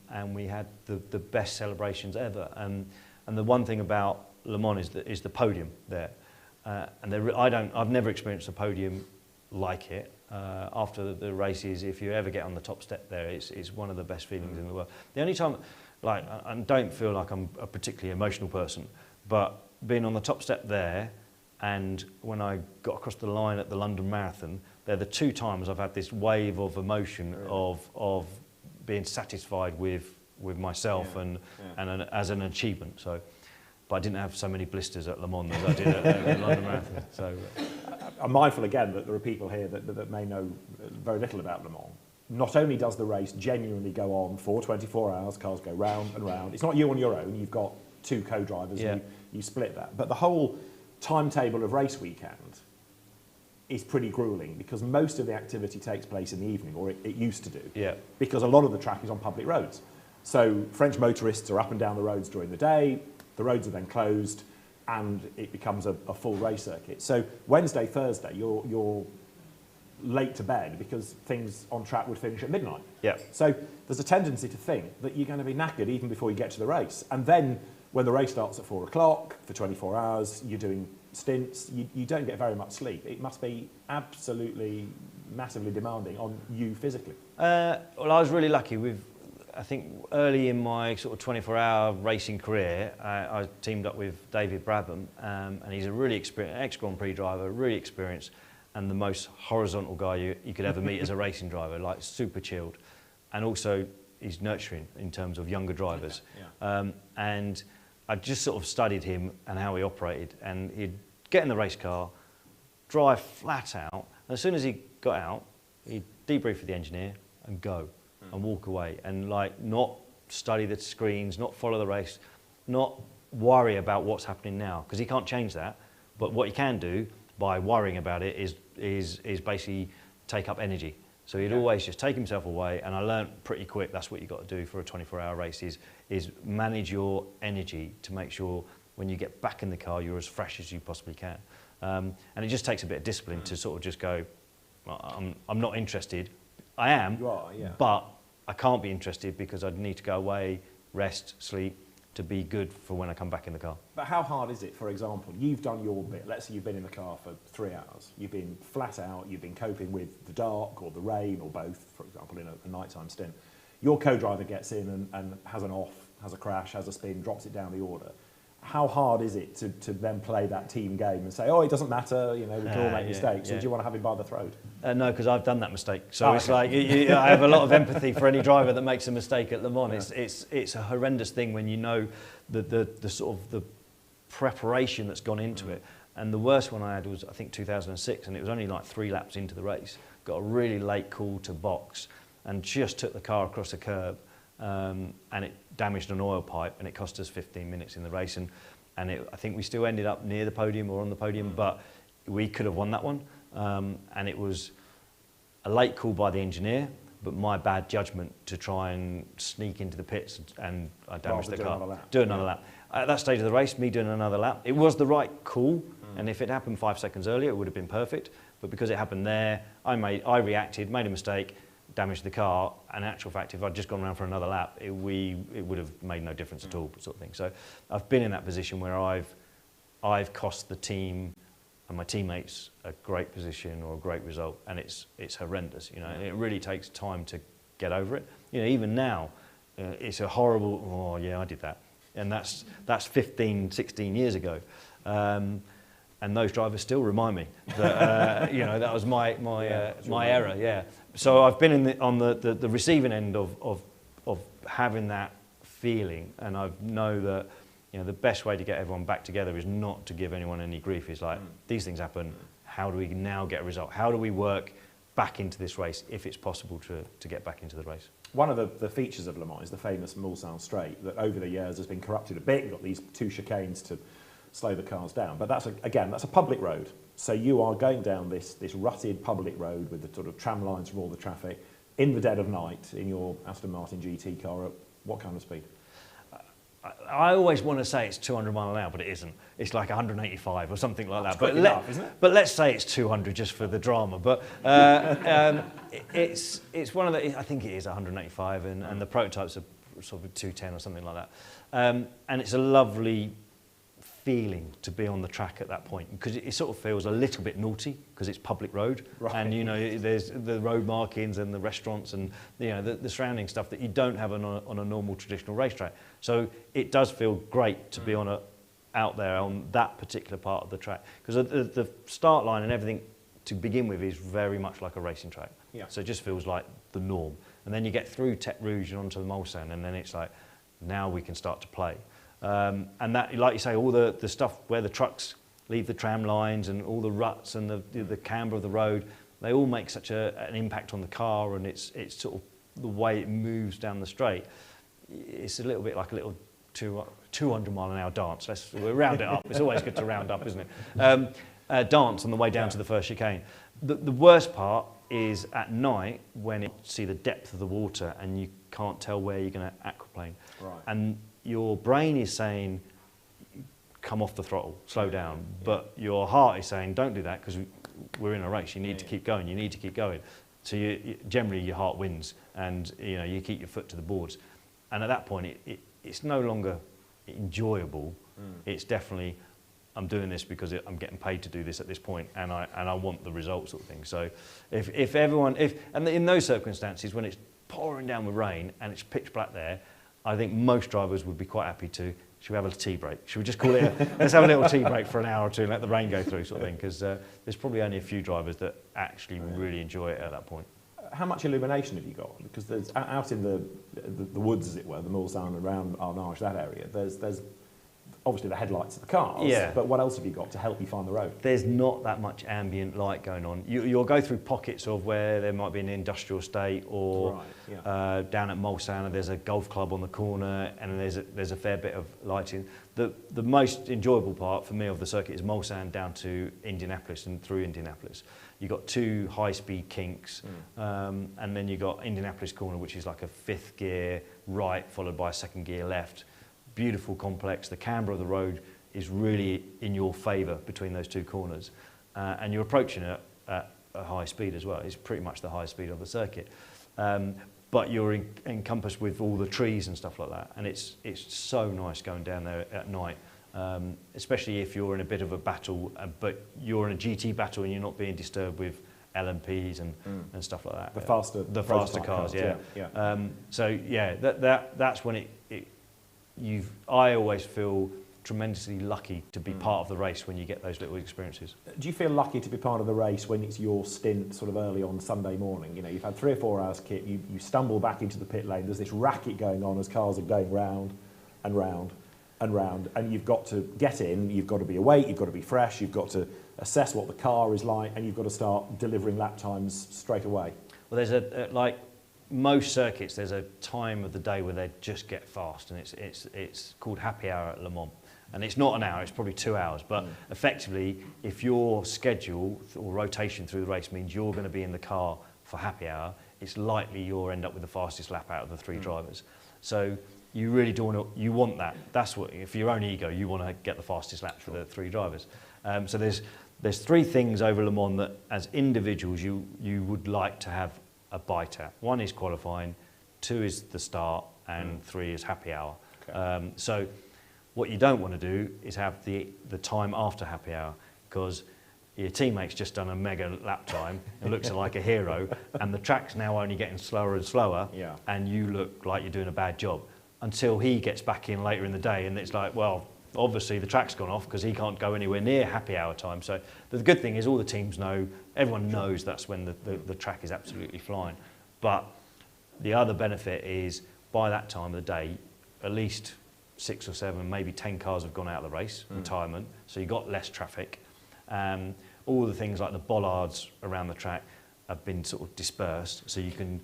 And we had the best celebrations ever. And the one thing about Le Mans is the podium there. And I've never experienced a podium like it. After the races, if you ever get on the top step there, it's one of the best feelings in the world. The only time, like, I don't feel like I'm a particularly emotional person, but being on the top step there, and when I got across the line at the London Marathon, they're the 2 times I've had this wave of emotion of being satisfied with myself and as an achievement. So, but I didn't have so many blisters at Le Mans as I did at the London Marathon. So, I'm mindful again that there are people here that may know very little about Le Mans. Not only does the race genuinely go on for 24 hours, cars go round and round. It's not you on your own. You've got 2 co-drivers. You split that. But the whole timetable of race weekend is pretty grueling because most of the activity takes place in the evening, or it used to do, because a lot of the track is on public roads. So French motorists are up and down the roads during the day, the roads are then closed, and it becomes a full race circuit. So Wednesday, Thursday, you're late to bed because things on track would finish at midnight. So there's a tendency to think that you're going to be knackered even before you get to the race. And then when the race starts at 4 o'clock for 24 hours, you're doing stints, you don't get very much sleep. It must be absolutely massively demanding on you physically. Well, I was really lucky with, I think early in my sort of 24-hour racing career, I teamed up with David Brabham, and he's a really experienced, ex-Grand Prix driver, really experienced, and the most horizontal guy you could ever meet as a racing driver, like super chilled. And also he's nurturing in terms of younger drivers. And I just sort of studied him and how he operated, and he'd get in the race car, drive flat out, and as soon as he got out, he'd debrief with the engineer and go and walk away, and like not study the screens, not follow the race, not worry about what's happening now, because he can't change that. But what he can do by worrying about it is basically take up energy. So he'd always just take himself away, and I learnt pretty quick that's what you've got to do for a 24-hour race is manage your energy to make sure when you get back in the car you're as fresh as you possibly can. And it just takes a bit of discipline to sort of just go, well, I'm not interested. I am, You are, yeah. but I can't be interested because I'd need to go away, rest, sleep, to be good for when I come back in the car. But how hard is it, for example, you've done your bit, let's say you've been in the car for 3 hours, you've been flat out, you've been coping with the dark or the rain or both, for example, in a nighttime stint. Your co-driver gets in and has an off, has a crash, has a spin, drops it down the order. How hard is it to then play that team game and say, oh, it doesn't matter, you know, we can all make mistakes, or do you want to have him by the throat? No, because I've done that mistake. So it's like, I have a lot of empathy for any driver that makes a mistake at Le Mans. Yeah. It's a horrendous thing when you know the sort of the preparation that's gone into it. And the worst one I had was, I think, 2006, and it was only like 3 laps into the race. Got a really late call to box and just took the car across a curb, and it damaged an oil pipe, and it cost us 15 minutes in the race. And I think we still ended up near the podium or on the podium, but we could have won that one. And it was a late call by the engineer, but my bad judgment to try and sneak into the pits, and I damaged the car. Do another lap. At that stage of the race, me doing another lap, it was the right call, and if it happened 5 seconds earlier, it would have been perfect. But because it happened there, I reacted, made a mistake, damaged the car. And in actual fact, if I'd just gone around for another lap, it would have made no difference at all, sort of thing. So I've been in that position where I've cost the team and my teammates a great position or a great result, and it's horrendous, you know, and it really takes time to get over it. You know, even now, it's a horrible, oh yeah, I did that. And that's 15, 16 years ago. And those drivers still remind me that, you know, that was my error, yeah. So I've been on the receiving end of having that feeling, and I know that, you know, the best way to get everyone back together is not to give anyone any grief. It's like, these things happen, how do we now get a result? How do we work back into this race, if it's possible to get back into the race? One of the features of Le Mans is the famous Mulsanne Straight that over the years has been corrupted a bit. You've got these 2 chicanes to slow the cars down, but that's a public road. So you are going down this rutted public road with the sort of tram lines from all the traffic in the dead of night in your Aston Martin GT car at what kind of speed? I always want to say it's 200 mile an hour, but it isn't. It's like 185 or something like that. But enough, isn't it? But let's say it's 200 just for the drama. But it's one of the, I think it is 185, and the prototypes are sort of 210 or something like that. And it's a lovely feeling to be on the track at that point, because it sort of feels a little bit naughty because it's public road, and you know, there's the road markings and the restaurants and, you know, the surrounding stuff that you don't have on a normal traditional racetrack. So it does feel great to be out there on that particular part of the track, because the start line and everything to begin with is very much like a racing track. Yeah. So it just feels like the norm, and then you get through Tech Rouge and onto the Mulsanne, and then it's like, now we can start to play. And that, like you say, all the stuff where the trucks leave the tram lines and all the ruts and the camber of the road, they all make such an impact on the car, and it's sort of the way it moves down the straight. It's a little bit like a little 200 mile an hour dance. We'll round it up. It's always good to round up, isn't it? Dance on the way down to the first chicane. The worst part is at night when you see the depth of the water and you can't tell where you're going to aquaplane. Right. And your brain is saying, come off the throttle, slow down. Yeah. But your heart is saying, don't do that, because we're in a race. You need to keep going. You need to keep going. So generally your heart wins, and you know, you keep your foot to the boards. And at that point, it's no longer enjoyable. It's definitely, I'm doing this because I'm getting paid to do this at this point, and I want the result, sort of thing. So and in those circumstances, when it's pouring down with rain and it's pitch black there, I think most drivers would be quite happy to, should we have a tea break? Should we just call it, let's have a little tea break for an hour or two and let the rain go through, sort of thing, because there's probably only a few drivers that actually really enjoy it at that point. How much illumination have you got? Because there's, out in the woods, as it were, the Mulsanne, around Arnage, that area, there's obviously the headlights of the cars, but what else have you got to help you find the road? There's not that much ambient light going on. You'll go through pockets of where there might be an industrial estate, or down at Mulsanne there's a golf club on the corner, and there's a fair bit of lighting. The most enjoyable part for me of the circuit is Mulsanne down to Indianapolis and through Indianapolis. You've got 2 high-speed kinks, and then you've got Indianapolis corner, which is like a 5th gear right followed by a 2nd gear left. Beautiful complex. The camber of the road is really in your favour between those two corners, and you're approaching it at a high speed as well. It's pretty much the highest speed of the circuit, but you're encompassed with all the trees and stuff like that, and it's so nice going down there at night, especially if you're in a bit of a battle, but you're in a GT battle and you're not being disturbed with LMPs and stuff like that. The faster cars, yeah. So yeah, that's when I always feel tremendously lucky to be part of the race when you get those little experiences. Do you feel lucky to be part of the race when it's your stint sort of early on Sunday morning? You know, you've had 3 or 4 hours kit, you stumble back into the pit lane, there's this racket going on as cars are going round and round and round, and you've got to get in, you've got to be awake, you've got to be fresh, you've got to assess what the car is like, and you've got to start delivering lap times straight away. Well, there's like most circuits, there's a time of the day where they just get fast, and it's called happy hour at Le Mans. And it's not an hour, it's probably 2 hours, but effectively, if your schedule or rotation through the race means you're going to be in the car for happy hour, it's likely you'll end up with the fastest lap out of the 3 drivers. So you really you want that. That's what, for your own ego, you want to get the fastest laps for the 3 drivers. So there's 3 things over Le Mans that, as individuals, you would like to have a bite at. 1 is qualifying, 2 is the start, and 3 is happy hour. Okay. So what you don't want to do is have the time after happy hour, because your teammate's just done a mega lap time and looks like a hero, and the track's now only getting slower and slower, and you look like you're doing a bad job, until he gets back in later in the day, and it's like, well, obviously the track's gone off because he can't go anywhere near happy hour time. So the good thing is all the teams know, everyone knows that's when the track is absolutely flying. But the other benefit is by that time of the day, at least 6 or 7, maybe 10 cars have gone out of the race, retirement, so you've got less traffic. All the things like the bollards around the track have been sort of dispersed, so you can...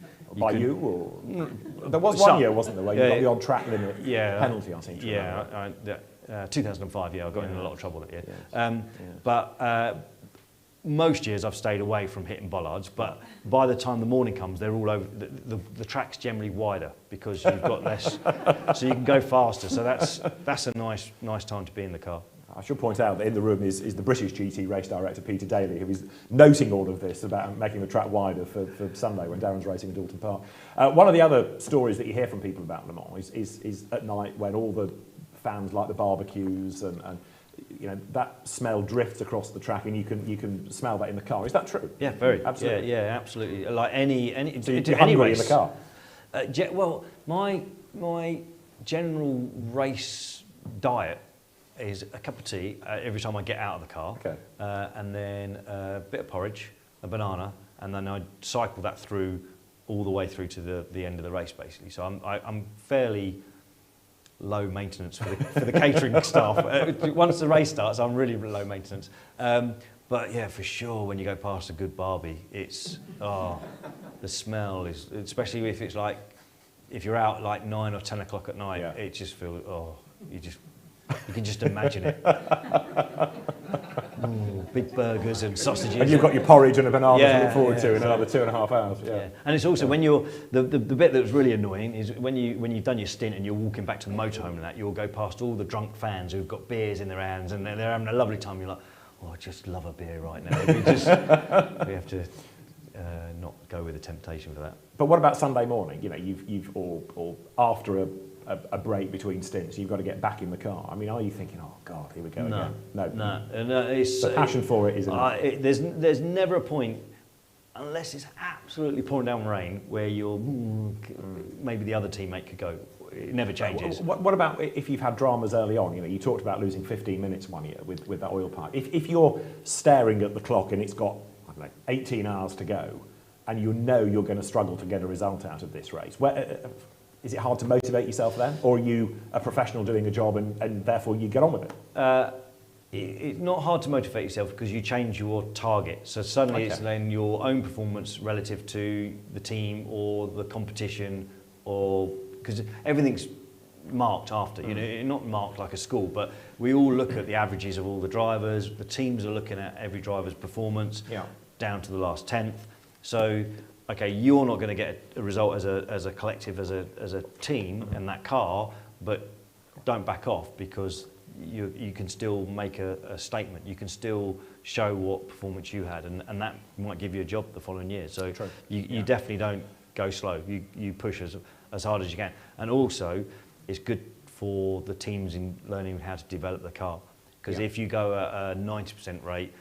You or? There was one year, wasn't there, where you got the on-track limit penalty, I think. Yeah, 2005, I got in a lot of trouble that year. But most years I've stayed away from hitting bollards, but by the time the morning comes, they're all over. The track's generally wider because you've got less, so you can go faster. So that's a nice time to be in the car. I should point out that in the room is the British GT race director, Peter Daly, who is noting all of this about making the track wider for Sunday when Darren's racing at Dalton Park. One of the other stories that you hear from people about Le Mans is at night when all the fans like the barbecues and you know, that smell drifts across the track, and you can smell that in the car. Is that true? Yeah, very. Absolutely. Yeah, absolutely. Like any so you're hungry in the car? Well, my general race diet is a cup of tea every time I get out of the car, and then a bit of porridge, a banana, and then I cycle that through all the way through to the end of the race, basically. So I'm fairly low maintenance for the catering staff. Once the race starts, I'm really low maintenance. But yeah, for sure, when you go past a good barbie, it's the smell is, especially if it's like, if you're out like 9 or 10 o'clock at night, it just feels, you can just imagine it. Big burgers and sausages. And you've got your porridge and a banana to look forward to in another 2.5 hours. Yeah. And it's also when you're, the bit that's really annoying is when you've done your stint and you're walking back to the motorhome and that, you'll go past all the drunk fans who've got beers in their hands and they're having a lovely time. You're like, I just love a beer right now. We have to not go with the temptation for that. But what about Sunday morning? You know, you've or after a break between stints, you've got to get back in the car. I mean, are you thinking, oh God, here we go again? No. It's the passion for it isn't. There's never a point, unless it's absolutely pouring down rain, where you're maybe the other teammate could go. It never changes. What about if you've had dramas early on? You know, you talked about losing 15 minutes one year with that oil pipe. If you're staring at the clock and it's got, I don't know, 18 hours to go, and you know you're going to struggle to get a result out of this race, is it hard to motivate yourself then? Or are you a professional doing a job and therefore you get on with it? It's not hard to motivate yourself because you change your target. So suddenly it's then your own performance relative to the team or the competition, or because everything's marked after, you know, not marked like a school, but we all look at the averages of all the drivers. The teams are looking at every driver's performance down to the last 10th. So okay, you're not going to get a result as a collective, as a team in that car, but don't back off because you can still make a statement. You can still show what performance you had, and that might give you a job the following year. So you definitely don't go slow. You push as hard as you can. And also, it's good for the teams in learning how to develop the car. Because if you go at a 90% rate,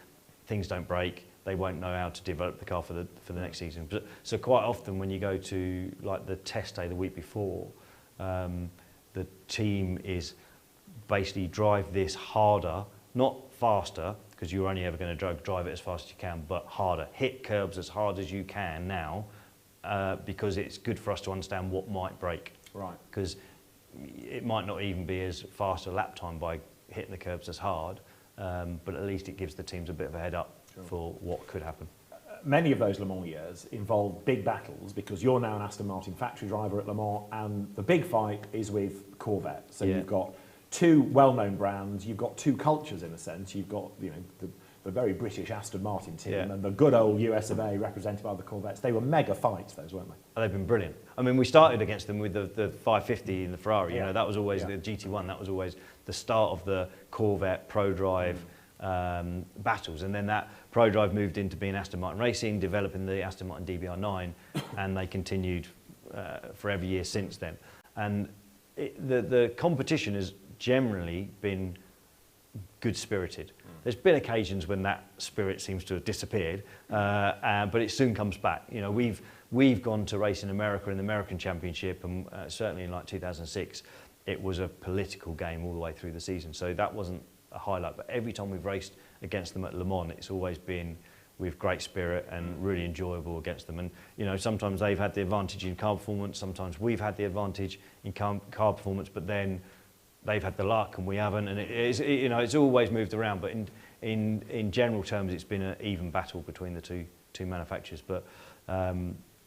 things don't break. They won't know how to develop the car for the next season. So quite often when you go to like the test day the week before, the team is basically drive this harder, not faster, because you're only ever going to drive it as fast as you can, but harder. Hit curbs as hard as you can now, because it's good for us to understand what might break. Right. Because it might not even be as fast a lap time by hitting the curbs as hard, but at least it gives the teams a bit of a head up for what could happen. Many of those Le Mans years involve big battles because you're now an Aston Martin factory driver at Le Mans, and the big fight is with Corvette. So you've got two well-known brands, you've got two cultures in a sense. You've got the very British Aston Martin team and the good old US of A represented by the Corvettes. They were mega fights, those, weren't they? They've been brilliant. I mean, we started against them with the 550 in the Ferrari. You know, that was always the GT1. That was always the start of the Corvette Pro Drive battles, and then that Pro Drive moved into being Aston Martin Racing, developing the Aston Martin DBR9, and they continued for every year since then. And the competition has generally been good-spirited. There's been occasions when that spirit seems to have disappeared, but it soon comes back. You know, we've gone to race in America in the American Championship, and certainly in like 2006, it was a political game all the way through the season. So that wasn't a highlight. But every time we've raced against them at Le Mans, it's always been with great spirit and really enjoyable against them. And you know, sometimes they've had the advantage in car performance, sometimes we've had the advantage in car performance, but then they've had the luck and we haven't, and it's always moved around. But in general terms, it's been an even battle between the two manufacturers. But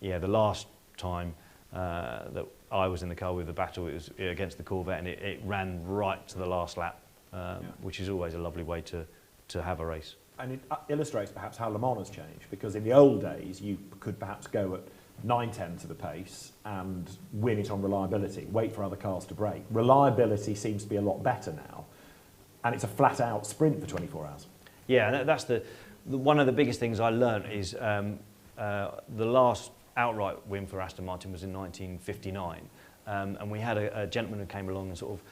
yeah, the last time that I was in the car with the battle, it was against the Corvette, and it ran right to the last lap, which is always a lovely way to have a race. And it illustrates perhaps how Le Mans has changed, because in the old days you could perhaps go at 9-10 to the pace and win it on reliability, wait for other cars to brake. Reliability seems to be a lot better now, and it's a flat-out sprint for 24 hours. Yeah, that's one of the biggest things I learned is the last outright win for Aston Martin was in 1959, and we had a gentleman who came along and sort of,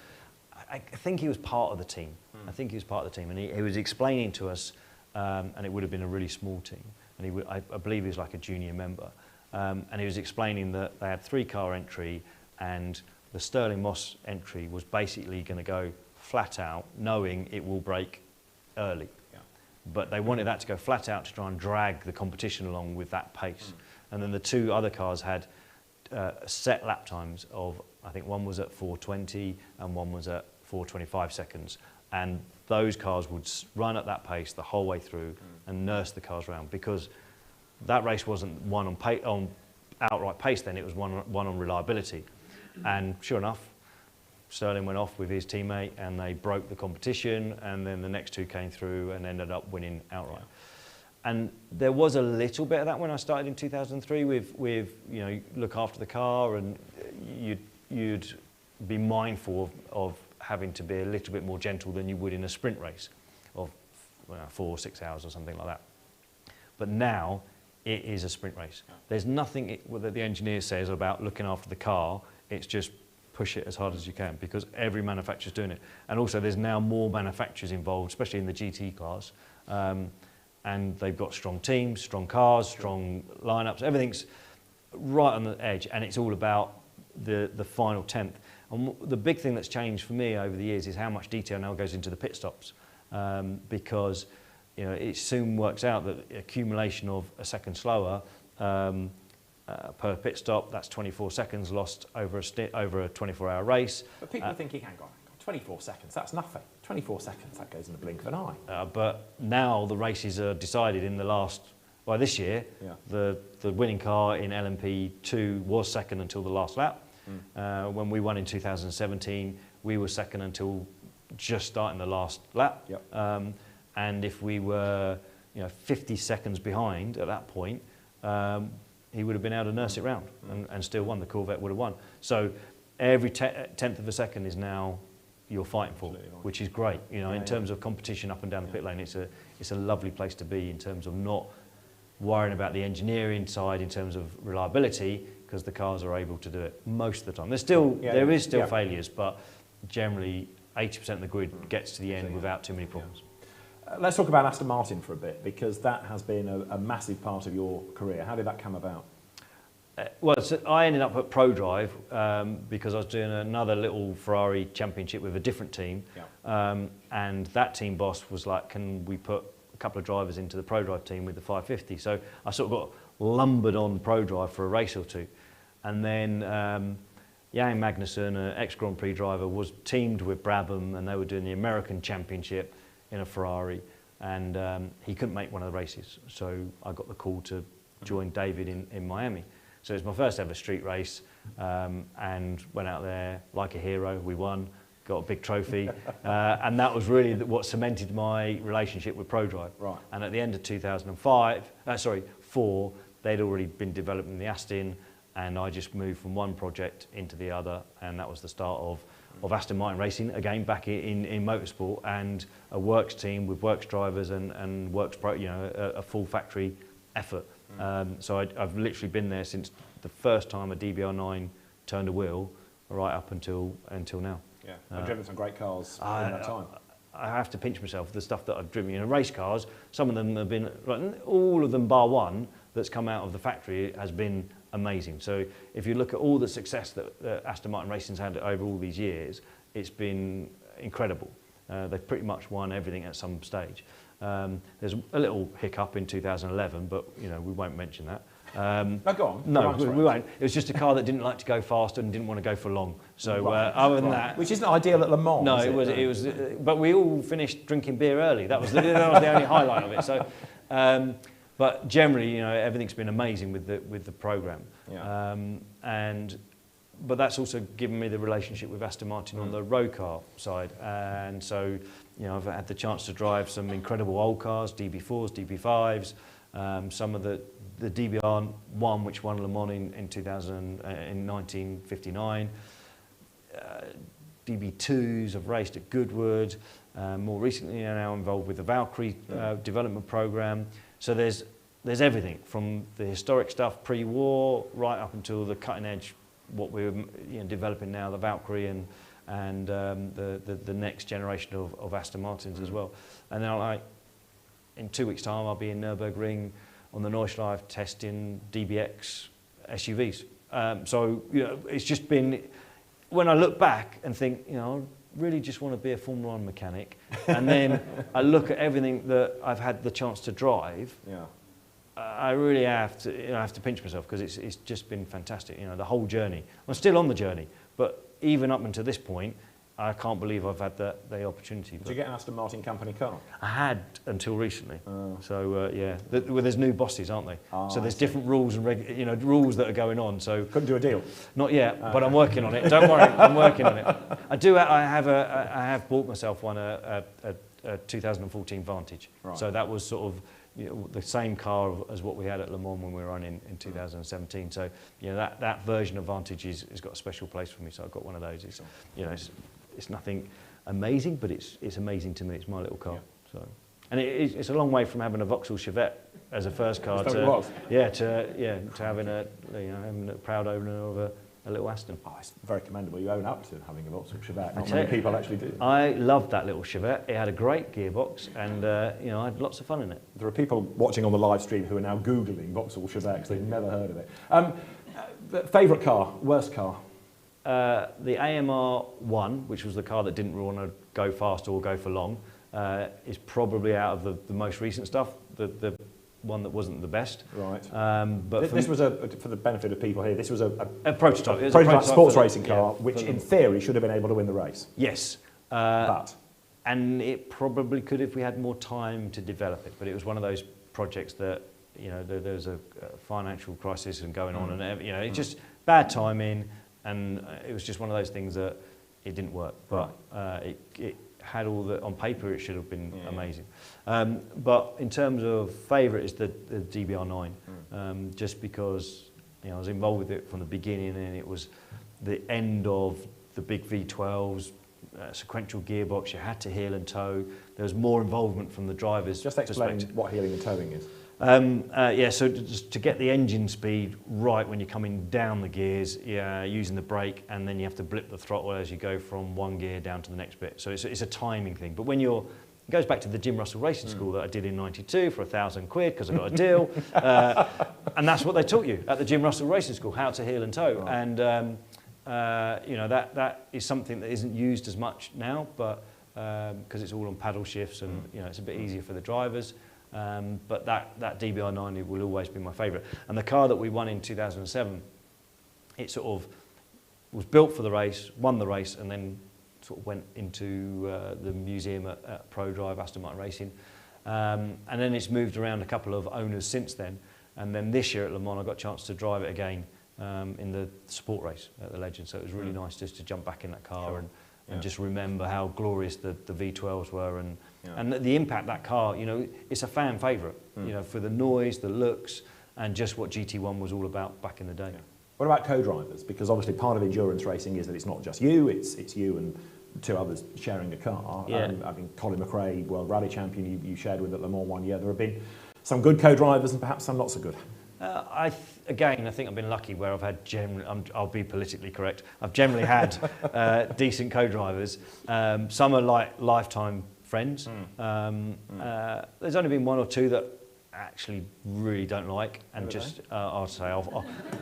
I think he was part of the team. I think he was part of the team, and he was explaining to us, and it would have been a really small team, and I believe he was like a junior member, and he was explaining that they had 3-car entry, and the Stirling Moss entry was basically going to go flat out, knowing it will break early. Yeah. But they wanted that to go flat out to try and drag the competition along with that pace. And then the two other cars had set lap times of, I think one was at 4:20 and one was at 4:25 seconds. And those cars would run at that pace the whole way through and nurse the cars around, because that race wasn't one on outright pace then, it was one on reliability. And sure enough, Stirling went off with his teammate and they broke the competition, and then the next two came through and ended up winning outright. And there was a little bit of that when I started in 2003 with you know, look after the car, and you'd be mindful of having to be a little bit more gentle than you would in a sprint race of 4 or 6 hours or something like that. But now it is a sprint race. There's nothing that the engineer says about looking after the car. It's just push it as hard as you can, because every manufacturer's doing it. And also there's now more manufacturers involved, especially in the GT class. And they've got strong teams, strong cars, strong lineups. Everything's right on the edge, and it's all about the final tenth. And the big thing that's changed for me over the years is how much detail now goes into the pit stops, because you know, it soon works out that the accumulation of a second slower per pit stop, that's 24 seconds lost over a 24-hour race. But people are thinking, hang on, 24 seconds, that's nothing. 24 seconds, that goes in the blink of an eye. But now the races are decided in the last, well, this year, the winning car in LMP2 was second until the last lap. When we won in 2017, we were second until just starting the last lap. And if we were 50 seconds behind at that point, he would have been able to nurse it round and still won. The Corvette would have won. So every tenth of a second is now you're fighting for, which is great. You know, in terms of competition up and down the pit lane, it's a lovely place to be in terms of not worrying about the engineering side in terms of reliability, because the cars are able to do it most of the time. There is still failures, but generally 80% of the grid gets to the end without too many problems. Let's talk about Aston Martin for a bit, because that has been a massive part of your career. How did that come about? Well, so I ended up at ProDrive because I was doing another little Ferrari championship with a different team, and that team boss was like, can we put a couple of drivers into the ProDrive team with the 550? So I sort of got lumbered on ProDrive for a race or two, and then Jan Magnussen, an ex-Grand Prix driver, was teamed with Brabham, and they were doing the American Championship in a Ferrari, and he couldn't make one of the races, so I got the call to join David in Miami. So it was my first ever street race, and went out there like a hero. We won, got a big trophy, and that was really what cemented my relationship with ProDrive. Right. And at the end of 4, they'd already been developing the Aston, and I just moved from one project into the other, and that was the start of Aston Martin racing, again back in motorsport, and a works team with works drivers and works pro, you know, a full factory effort. So I've literally been there since the first time a DBR9 turned a wheel, right up until now. Yeah, I've driven some great cars in that time. I have to pinch myself. The stuff that I've driven, you know, race cars, some of them have been, all of them bar one that's come out of the factory has been amazing. So if you look at all the success that Aston Martin Racing's had over all these years, it's been incredible. They've pretty much won everything at some stage. There's a little hiccup in 2011, but you know, we won't mention that. No, go on. No, we won't. It was just a car that didn't like to go fast and didn't want to go for long. So other than that, which isn't ideal at Le Mans. No, it was. But we all finished drinking beer early. That was the only highlight of it. So, but generally, you know, everything's been amazing with the program. Yeah. But that's also given me the relationship with Aston Martin on the road car side, and so you know, I've had the chance to drive some incredible old cars, DB4s, DB5s, some of the DBR1, which won Le Mans in 1959. DB2s have raced at Goodwood. More recently, I'm now involved with the Valkyrie development program. So there's everything from the historic stuff pre-war right up until the cutting edge, what we're developing now, the Valkyrie and the next generation of Aston Martins as well. And then in 2 weeks' time, I'll be in Nürburgring on the Nordschleife testing DBX SUVs. So you know, it's just been, when I look back and think, you know, I really just want to be a Formula 1 mechanic, and then I look at everything that I've had the chance to drive. Yeah. I really have to pinch myself, because it's just been fantastic. You know, the whole journey. I'm still on the journey, but even up until this point, I can't believe I've had the opportunity. Did you get an Aston Martin company car? I had until recently. So yeah, there's new bosses, aren't they? So there's different rules and rules that are going on. So couldn't do a deal. Not yet, but I'm working on it. Don't worry, I'm working on it. I have bought myself a 2014 Vantage. Right. So that was sort of, you know, the same car as what we had at Le Mans when we were on in 2017. So you know, that version of Vantage has got a special place for me. So I've got one of those. It's, you know, it's nothing amazing, but it's amazing to me. It's my little car. Yeah. So, and it's a long way from having a Vauxhall Chevette as a first car to having having a proud owner of a little Aston. Oh, it's very commendable. You own up to having a Vauxhall Chevette. Not many people actually do. I loved that little Chevette. It had a great gearbox, and you know, I had lots of fun in it. There are people watching on the live stream who are now Googling Vauxhall Chevette because they've never heard of it. Favourite car, worst car? The AMR1, which was the car that didn't want to go fast or go for long, is probably out of the most recent stuff, the one that wasn't the best. Right. But this was for the benefit of people here, this was a prototype. A prototype sports racing car, which in theory should have been able to win the race. Yes. And it probably could if we had more time to develop it. But it was one of those projects that, you know, there was a financial crisis and going on, and you know, it's just bad timing. And it was just one of those things that it didn't work, but it had all the, on paper it should have been amazing. But in terms of favourite is the DBR9, just because, you know, I was involved with it from the beginning, and it was the end of the big V12s, sequential gearbox, you had to heel and toe. There was more involvement from the drivers' Just explain perspective. what heeling and towing is. Yeah, so to get the engine speed right when you're coming down the gears, using the brake, and then you have to blip the throttle as you go from one gear down to the next bit. So it's a timing thing. But when you're, it goes back to the Jim Russell Racing School that I did in '92 for £1,000 because I got a deal, and that's what they taught you at the Jim Russell Racing School, how to heel and tow. Right. And you know, that is something that isn't used as much now, but because it's all on paddle shifts, and you know, it's a bit easier for the drivers. But that DBR 90 will always be my favourite. And the car that we won in 2007, it sort of was built for the race, won the race, and then sort of went into the museum at ProDrive, Aston Martin Racing. And then it's moved around a couple of owners since then. And then this year at Le Mans, I got a chance to drive it again in the support race at the Legend. So it was really nice just to jump back in that car and just remember how glorious the V12s were, and the impact that car, you know, it's a fan favourite, you know, for the noise, the looks, and just what GT1 was all about back in the day. Yeah. What about co-drivers? Because obviously part of endurance racing is that it's not just you, it's you and two others sharing a car. Yeah. I mean, Colin McRae, World Rally Champion, you shared with at Le Mans 1 year. There have been some good co-drivers and perhaps some not so good. Again, I think I've been lucky where I've had I'll be politically correct. I've generally had decent co-drivers. Some are like lifetime friends. There's only been one or two that actually really don't like, and just I'll say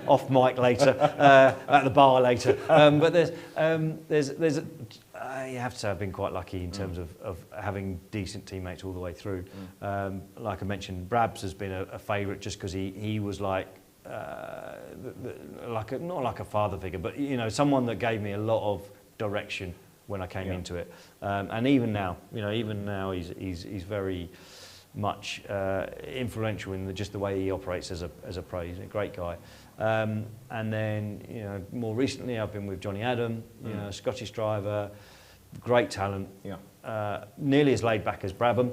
off mic later, at the bar later. But there's you have to say I've been quite lucky in terms of having decent teammates all the way through. Like I mentioned, Brabs has been a favourite just because he was like not like a father figure, but you know, someone that gave me a lot of direction when I came into it. And even now, you know, he's very much influential in just the way he operates as a pro. He's a great guy. And then, you know, more recently I've been with Johnny Adam, you know, Scottish driver, great talent, nearly as laid back as Brabham,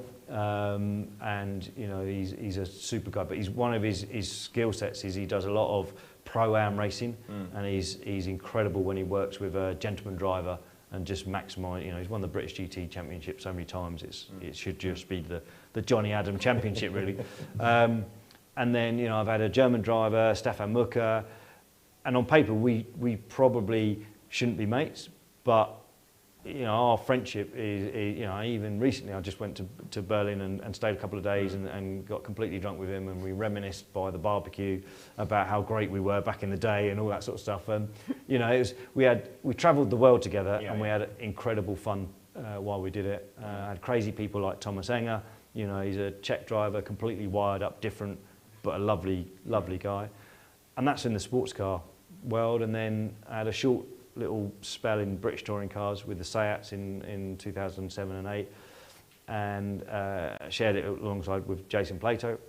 and you know, he's a super guy. But one of his skill sets is he does a lot of pro-am racing, and he's incredible when he works with a gentleman driver and just maximise. You know, he's won the British GT Championship so many times. It should just be the Johnny Adam Championship really. And then, you know, I've had a German driver, Stefan Mucker, and on paper we probably shouldn't be mates, but you know, our friendship is you know, even recently I just went to Berlin and stayed a couple of days and got completely drunk with him, and we reminisced by the barbecue about how great we were back in the day and all that sort of stuff. And you know, we travelled the world together, and we had incredible fun while we did it. I had crazy people like Thomas Enger. You know, he's a Czech driver, completely wired up, different, but a lovely guy. And that's in the sports car world. And then I had a short little spell in British touring cars with the Seats in 2007 and 8, and shared it alongside with Jason Plato.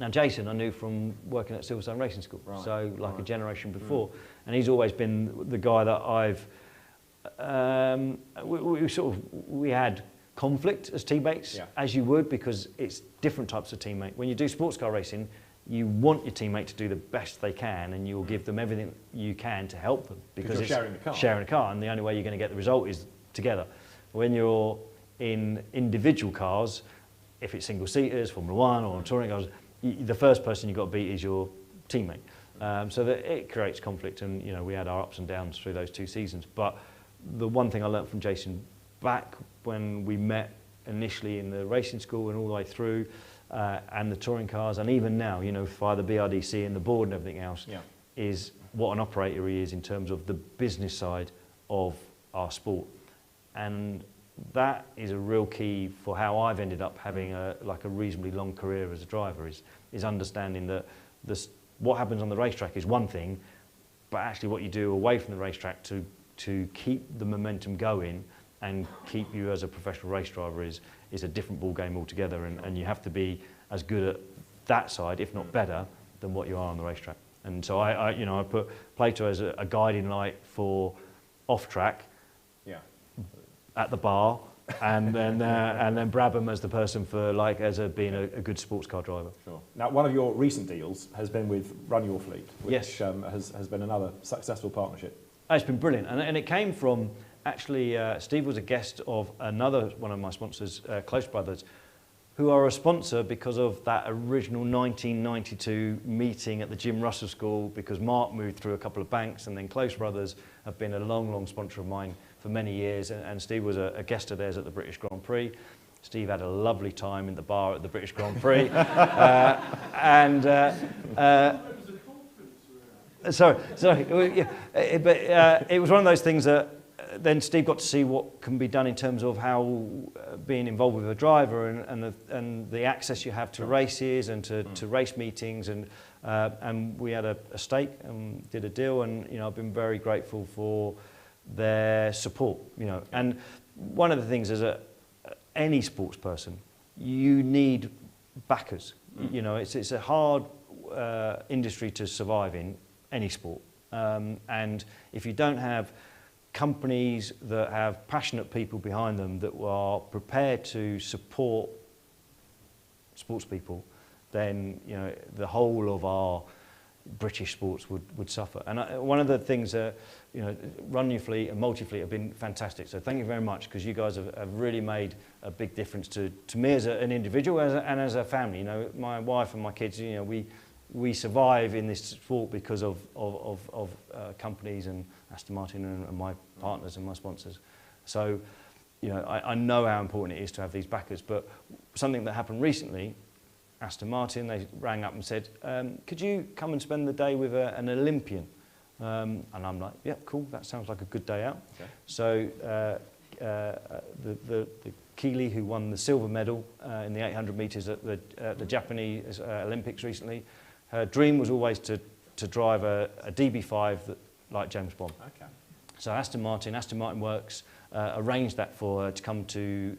Now Jason I knew from working at Silverstone Racing School, so like a generation before, and he's always been the guy that I've we had conflict as teammates, as you would, because it's different types of teammate. When you do sports car racing, you want your teammate to do the best they can, and you'll give them everything you can to help them, because it's sharing a car, and the only way you're going to get the result is together. When you're in individual cars, if it's single seaters, Formula 1 or touring cars, the first person you've got to beat is your teammate. So that it creates conflict, and you know, we had our ups and downs through those 2 seasons. But the one thing I learned from Jason back when we met initially in the racing school and all the way through, and the touring cars, and even now, you know, via the BRDC and the board and everything else, is what an operator he is in terms of the business side of our sport. And that is a real key for how I've ended up having a reasonably long career as a driver, is understanding that what happens on the racetrack is one thing, but actually what you do away from the racetrack to keep the momentum going and keep you as a professional race driver is a different ball game altogether, and you have to be as good at that side, if not better, than what you are on the racetrack. And so I put Plato as a guiding light for off track, at the bar, and then Brabham as the person for being a good sports car driver. Sure. Now, one of your recent deals has been with Run Your Fleet, which has been another successful partnership. It's been brilliant, and it came from actually, Steve was a guest of another one of my sponsors, Close Brothers, who are a sponsor because of that original 1992 meeting at the Jim Russell School, because Mark moved through a couple of banks, and then Close Brothers have been a long sponsor of mine for many years, and Steve was a guest of theirs at the British Grand Prix. Steve had a lovely time in the bar at the British Grand Prix. Sorry, but it was one of those things that then Steve got to see what can be done in terms of how being involved with a driver and the access you have to races and to race meetings, and we had a stake and did a deal, and I've been very grateful for their support. And one of the things is that any sports person, you need backers. It's a hard industry to survive in, any sport, and if you don't have companies that have passionate people behind them that are prepared to support sports people, then the whole of our British sports would suffer. And one of the things that Run Your Fleet and Multi-Fleet have been fantastic. So thank you very much, because you guys have really made a big difference to me as an individual and as a family. My wife and my kids, we survive in this sport because of companies and Aston Martin and my partners and my sponsors. So, I know how important it is to have these backers. But something that happened recently, Aston Martin, they rang up and said, could you come and spend the day with an Olympian? And I'm like, yeah, cool, that sounds like a good day out. Okay. So the Keeley, who won the silver medal in the 800 metres at the Japanese Olympics recently, her dream was always to drive a DB5 like James Bond. Okay. So Aston Martin Works arranged that for her to come to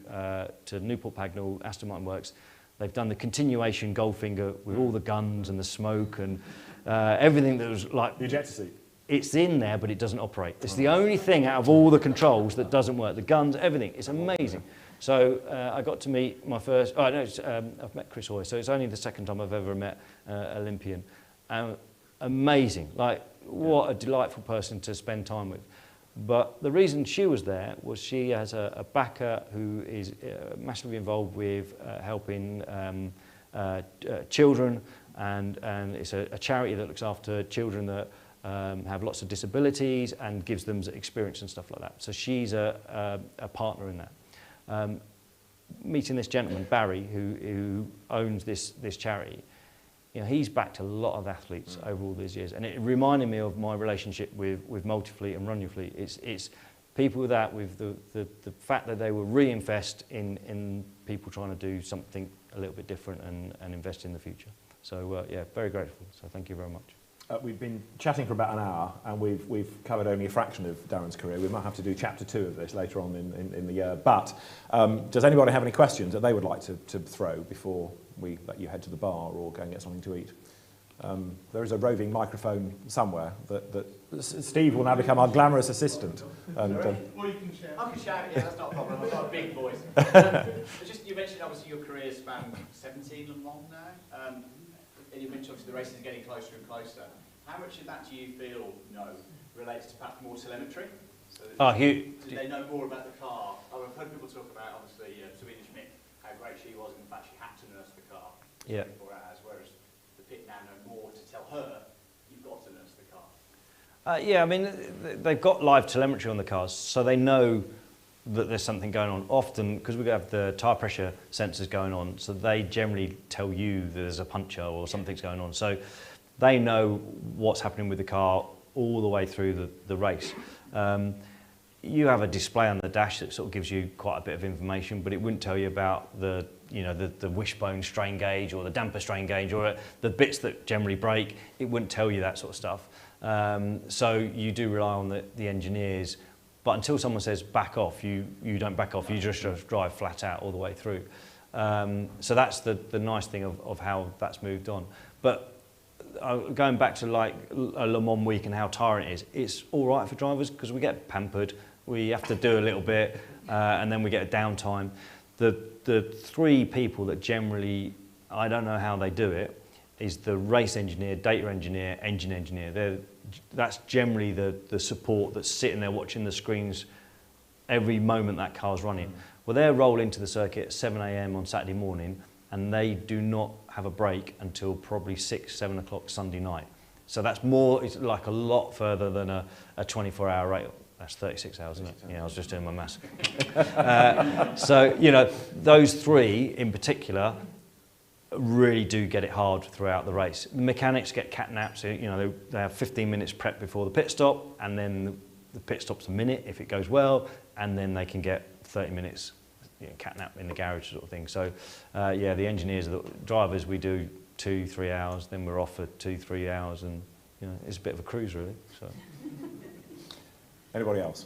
Newport Pagnell, Aston Martin Works. They've done the continuation Goldfinger with all the guns and the smoke and everything that was like... The ejector seat. It's in there, but it doesn't operate. It's the only thing out of all the controls that doesn't work. The guns, everything. It's amazing. So I got to meet my first... I've met Chris Hoy, so it's only the second time I've ever met Olympian. Amazing. What a delightful person to spend time with. But the reason she was there was she has a backer who is massively involved with helping children, and it's a charity that looks after children that have lots of disabilities and gives them experience and stuff like that. So she's a partner in that. Meeting this gentleman, Barry, who owns this charity, he's backed a lot of athletes over all these years, and it reminded me of my relationship with Multi-Fleet and Run Your Fleet. It's people with the fact that they will reinvest in people trying to do something a little bit different and invest in the future. So yeah, very grateful. So thank you very much. We've been chatting for about an hour, and we've covered only a fraction of Darren's career. We might have to do chapter 2 of this later on in the year. But does anybody have any questions that they would like to throw before we let you head to the bar or go and get something to eat? There is a roving microphone somewhere that Steve will now become our glamorous assistant. And, or you can shout. I can shout, yeah, that's not a problem. I've got a big voice. You mentioned obviously your career spanned 17 and long now. And you mentioned obviously the races are getting closer and closer. How much of that do you feel relates to perhaps more telemetry? So do they know more about the car? I've heard people talk about obviously Swedish Mick, how great she was, and in fact she had to nurse the car for 24 hours, whereas the pit now know more to tell her you've got to nurse the car. Yeah, I mean they've got live telemetry on the cars, so they know that there's something going on. Often, because we have the tyre pressure sensors going on, so they generally tell you that there's a puncture or something's going on. So they know what's happening with the car all the way through the race. You have a display on the dash that sort of gives you quite a bit of information, but it wouldn't tell you about the wishbone strain gauge or the damper strain gauge or the bits that generally break. It wouldn't tell you that sort of stuff. So you do rely on the engineers. But until someone says back off, you don't back off, you just drive flat out all the way through. So that's the nice thing of how that's moved on. But going back to like a Le Mans week and how tiring it is, it's all right for drivers because we get pampered, we have to do a little bit, and then we get a downtime. The three people that generally, I don't know how they do it, is the race engineer, data engineer, engine engineer. That's generally the support that's sitting there watching the screens every moment that car's running. Well, they'll roll into the circuit at 7 a.m. on Saturday morning, and they do not have a break until probably 6, 7 o'clock Sunday night. So that's more, it's like a lot further than a 24-hour race. That's 36 hours, isn't it? Yeah, I was just doing my maths. So, you know, those three in particular really do get it hard throughout the race. The mechanics get cat naps, you know, they have 15 minutes prep before the pit stop, and then the pit stop's a minute if it goes well, and then they can get 30 minutes, you know, cat nap in the garage sort of thing. So, yeah, the engineers, the drivers, we do 2-3 hours, then we're off for 2-3 hours, and, you know, it's a bit of a cruise, really. So. Anybody else?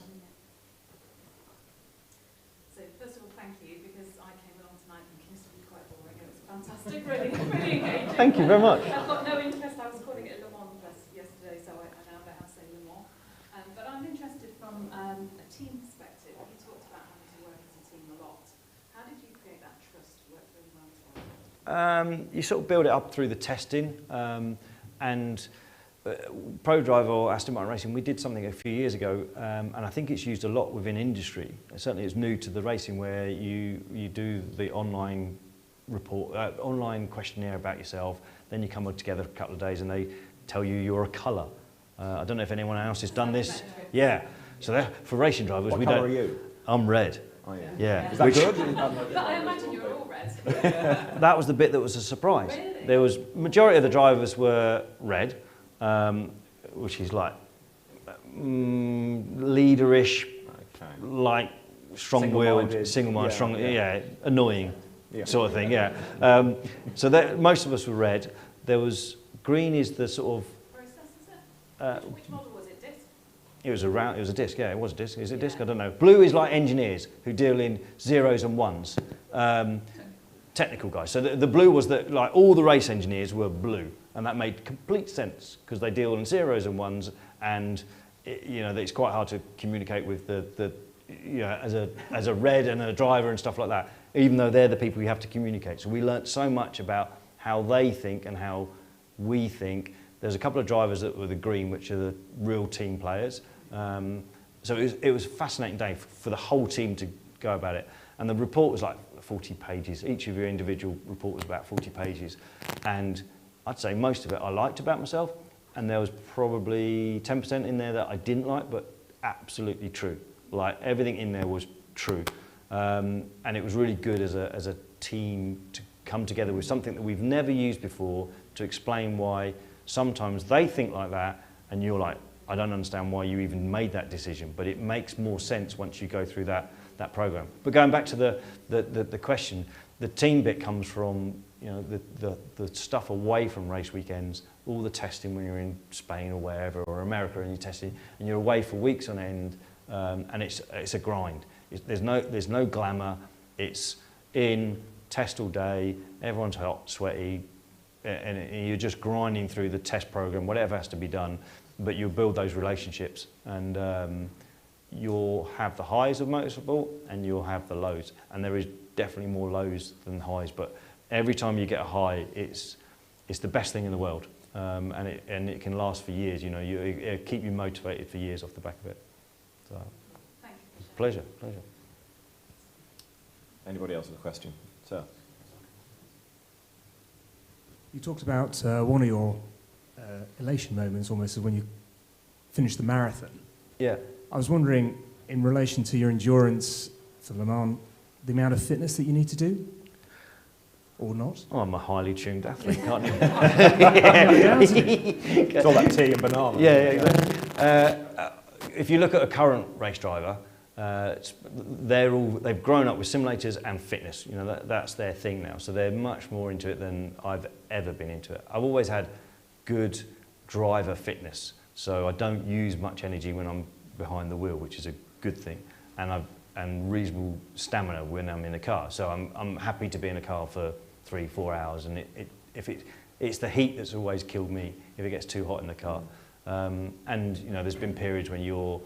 So first of all, thank you, because I came along tonight thinking this would be quite boring. It was fantastic, really engaging. Thank you very much. I've got no interest. I was calling it a Le Mans yesterday, so I now know how to say Le Mans. But I'm interested from a team perspective. You talked about having to work as a team a lot. How did you create that trust to work really well together? You sort of build it up through the testing, and ProDrive or Aston Martin Racing, we did something a few years ago, and I think it's used a lot within industry. Certainly it's new to the racing, where you do the online report, online questionnaire about yourself, then you come together a couple of days and they tell you you're a colour. I don't know if anyone else has done this. Yeah, so for racing drivers, What we colour don't. Are you? I'm red. Oh, yeah. Yeah. Is that good? But I imagine you're all red. That was the bit that was a surprise. Really? There was, majority of the drivers were red, which is like leaderish, Okay. like strong-willed, single-minded, Yeah, strong, yeah. yeah, annoying Yeah. sort of thing. Yeah. So most of us were red. There was green is the sort Process, is it? of Which model was it? Disc? it was a disc. Yeah, it was a disc. Is it disc? I don't know. Blue is like engineers who deal in zeros and ones. Technical guys. So the blue was that, like, all the race engineers were blue, and that made complete sense because they deal in zeros and ones, and you know, it's quite hard to communicate with the you know, as a red and a driver and stuff like that, even though they're the people you have to communicate. So we learnt so much about how they think and how we think. There's a couple of drivers that were the green, which are the real team players. So it was a fascinating day for the whole team to go about it. And the report was like 40 pages. Each of your individual report was about 40 pages. And I'd say most of it I liked about myself. And there was probably 10% in there that I didn't like, but absolutely true. Like, everything in there was true. And it was really good as a team to come together with something that we've never used before to explain why sometimes they think like that, and you're like, I don't understand why you even made that decision, but it makes more sense once you go through that program. But going back to the question, the team bit comes from, you know, the stuff away from race weekends, all the testing when you're in Spain or wherever, or America, and you're testing, and you're away for weeks on end, and it's a grind. There's no glamour. It's in, test all day, everyone's hot, sweaty, and you're just grinding through the test program, whatever has to be done, but you'll build those relationships, and you'll have the highs of motorsport and you'll have the lows, and there is definitely more lows than highs, but every time you get a high, it's the best thing in the world, and it can last for years. You know, it keep you motivated for years off the back of it. So, Thank you. pleasure. Anybody else with a question? Sir? You talked about one of your elation moments almost is when you finished the marathon. Yeah. I was wondering, in relation to your endurance for Le Mans, the amount of fitness that you need to do, or not? Oh, I'm a highly tuned athlete, can't you? It's all that tea and banana. Yeah, exactly. If you look at a current race driver, they've grown up with simulators and fitness. You know, that's their thing now. So they're much more into it than I've ever been into it. I've always had good driver fitness, so I don't use much energy when I'm behind the wheel, which is a good thing, and reasonable stamina when I'm in the car. So I'm happy to be in a car for 3-4 hours, and it's the heat that's always killed me if it gets too hot in the car. And you know, there's been periods when your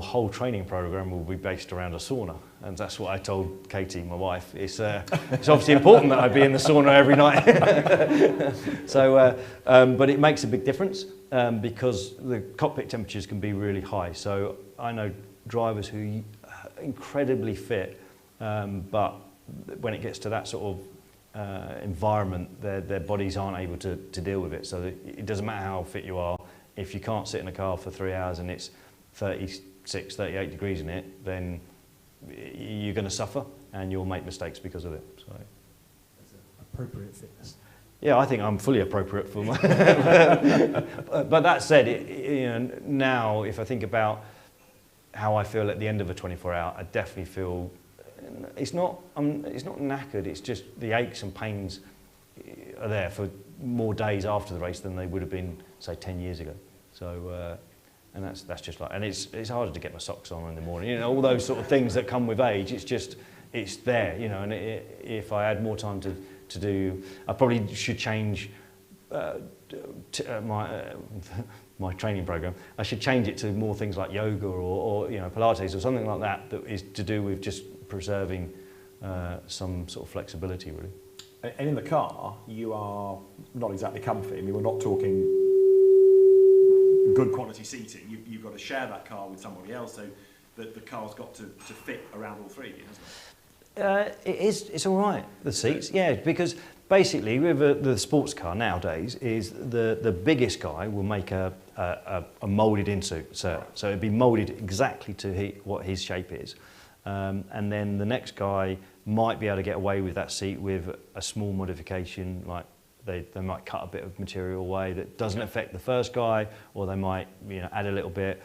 whole training program will be based around a sauna, and that's what I told Katie, my wife. It's obviously important that I be in the sauna every night. So, but it makes a big difference because the cockpit temperatures can be really high. So I know drivers who incredibly fit, but when it gets to that sort of environment, their bodies aren't able to deal with it. So it doesn't matter how fit you are, if you can't sit in a car for 3 hours and it's 36, 38 degrees in it, then you're going to suffer and you'll make mistakes because of it. So. Appropriate fitness. Yeah, I think I'm fully appropriate for my but that said, you know, now if I think about how I feel at the end of a 24-hour, I definitely feel it's not knackered. It's just the aches and pains are there for more days after the race than they would have been, say, 10 years ago. So, and that's just like, and it's harder to get my socks on in the morning. You know, all those sort of things that come with age. It's there. You know, and if I had more time to do, I probably should change my training program. I should change it to more things like yoga or you know, Pilates or something like that that is to do with just preserving some sort of flexibility, really. And in the car, you are not exactly comfy. I mean, we're not talking good quality seating. You've got to share that car with somebody else, so that the car's got to fit around all three of you, hasn't it? It's all right, the seats, yeah, because basically with the sports car nowadays is the biggest guy will make a moulded insert, so it'd be moulded exactly to what his shape is, and then the next guy might be able to get away with that seat with a small modification, like they might cut a bit of material away that doesn't affect the first guy, or they might, you know, add a little bit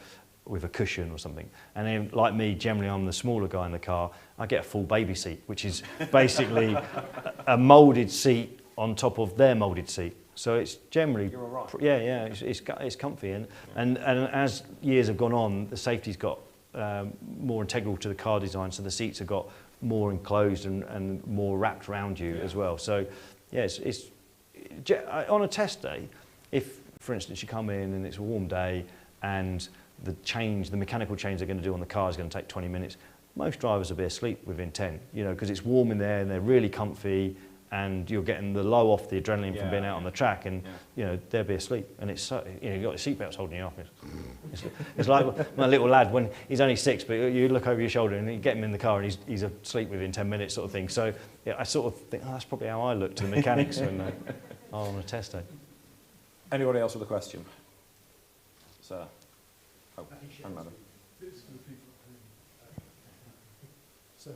with a cushion or something. And then, like me, generally I'm the smaller guy in the car, I get a full baby seat, which is basically a moulded seat on top of their moulded seat. So it's generally, you're all right. Yeah, it's comfy. And as years have gone on, the safety's got more integral to the car design, so the seats have got more enclosed and more wrapped around you as well. So yeah, it's on a test day, if, for instance, you come in and it's a warm day and the mechanical change they're going to do on the car is going to take 20 minutes, most drivers will be asleep within 10, you know, because it's warm in there and they're really comfy and you're getting the low off the adrenaline from being out on the track, and you know, they'll be asleep, and it's so, you know, you've got your seatbelts holding you up. It's like my little lad when he's only 6, but you look over your shoulder and you get him in the car and he's asleep within 10 minutes sort of thing. So yeah, I sort of think, oh, that's probably how I look to the mechanics when on a test day. Anybody else with a question? Sir? Oh, and madam. So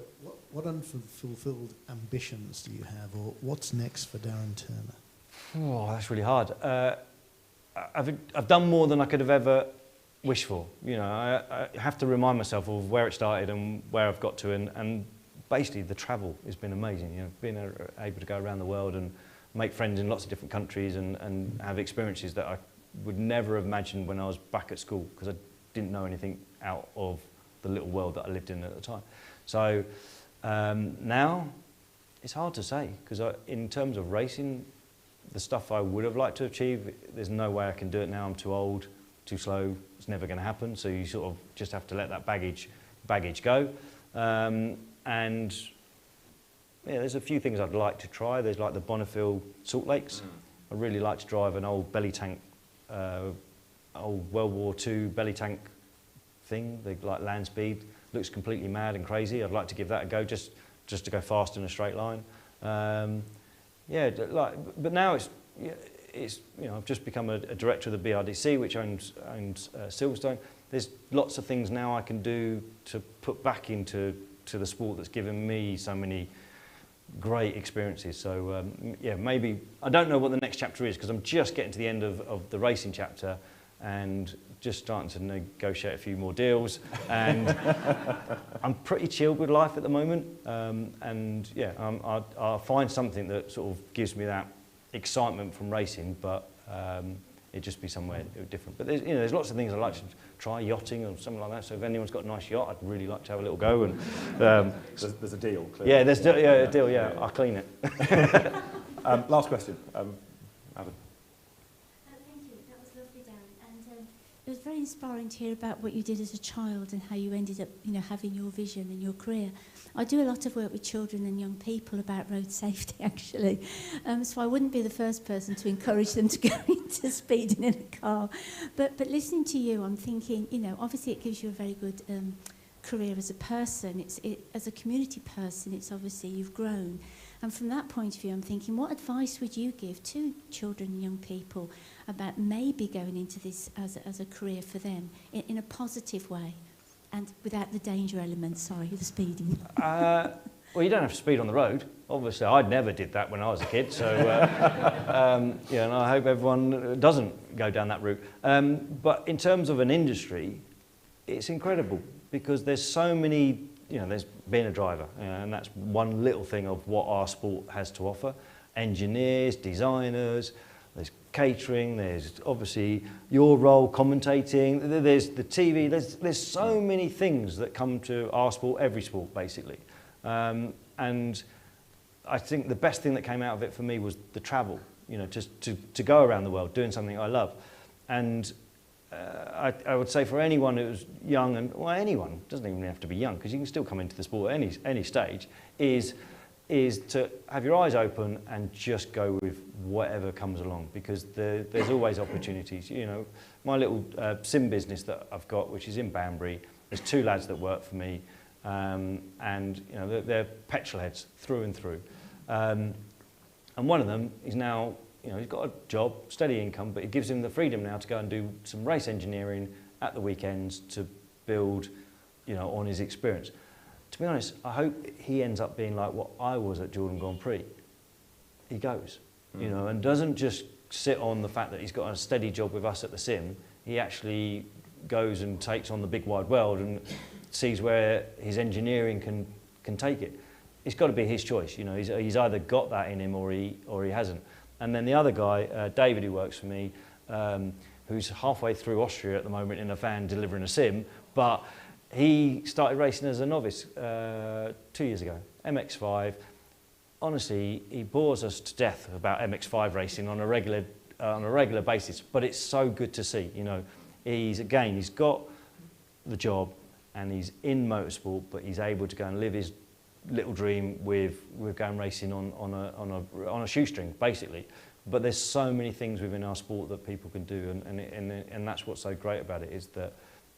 what unfulfilled ambitions do you have, or what's next for Darren Turner? Oh, that's really hard. I've done more than I could have ever wished for. You know, I have to remind myself of where it started and where I've got to, and basically the travel has been amazing. You know, being able to go around the world and make friends in lots of different countries and have experiences that I would never have imagined when I was back at school, because I didn't know anything out of the little world that I lived in at the time. So now it's hard to say, because in terms of racing, the stuff I would have liked to achieve, there's no way I can do it now. I'm too old, too slow, it's never going to happen. So you sort of just have to let that baggage go. And yeah, there's a few things I'd like to try. There's like the Bonneville Salt Lakes. I'd really like to drive an old belly tank, old World War II belly tank thing, like land speed. Looks completely mad and crazy. I'd like to give that a go, just to go fast in a straight line. Yeah, but now it's you know, I've just become a director of the BRSCC, which owns Silverstone. There's lots of things now I can do to put back into the sport that's given me so many great experiences. So yeah, maybe I don't know what the next chapter is, because I'm just getting to the end of the racing chapter and just starting to negotiate a few more deals, and I'm pretty chilled with life at the moment, and yeah, I'll find something that sort of gives me that excitement from racing, but it'd just be somewhere different. But there's, you know, there's lots of things I'd like to try, yachting or something like that. So if anyone's got a nice yacht, I'd really like to have a little go. And there's a deal, clearly. Yeah, there's a deal. Yeah, I'll clean it. Last question, Adam. Thank you. That was lovely, Darren. And it was very inspiring to hear about what you did as a child and how you ended up, you know, having your vision and your career. I do a lot of work with children and young people about road safety, actually. So I wouldn't be the first person to encourage them to go into speeding in a car. But listening to you, I'm thinking, you know, obviously it gives you a very good career as a person. As a community person, it's obviously you've grown. And from that point of view, I'm thinking, what advice would you give to children and young people about maybe going into this as a career for them in a positive way and without the danger element, sorry, the speeding? Well, you don't have to speed on the road. Obviously, I never did that when I was a kid, so yeah, and I hope everyone doesn't go down that route. But in terms of an industry, it's incredible because there's so many, there's being a driver, and that's one little thing of what our sport has to offer. Engineers, designers, there's catering, there's obviously your role, commentating, there's the TV, there's so many things that come to our sport, every sport basically. And I think the best thing that came out of it for me was the travel, just to go around the world doing something I love. And I would say for anyone who's young, and well, anyone, doesn't even have to be young, because you can still come into the sport at any stage, is to have your eyes open and just go with whatever comes along, because there's always opportunities. My little sim business that I've got, which is in Banbury, there's 2 lads that work for me, and they're petrol heads through and through. And one of them is now, he's got a job, steady income, but it gives him the freedom now to go and do some race engineering at the weekends to build, on his experience. To be honest, I hope he ends up being like what I was at Jordan Grand Prix. He goes, and doesn't just sit on the fact that he's got a steady job with us at the sim. He actually goes and takes on the big wide world and sees where his engineering can take it. It's got to be his choice. He's either got that in him or he hasn't. And then the other guy, David, who works for me, who's halfway through Austria at the moment in a van delivering a sim, but he started racing as a novice 2 years ago, MX-5. Honestly, he bores us to death about MX-5 racing on a regular basis, but it's so good to see. He's got the job and he's in motorsport, but he's able to go and live his little dream with going racing on a shoestring, basically. But there's so many things within our sport that people can do, and that's what's so great about it, is that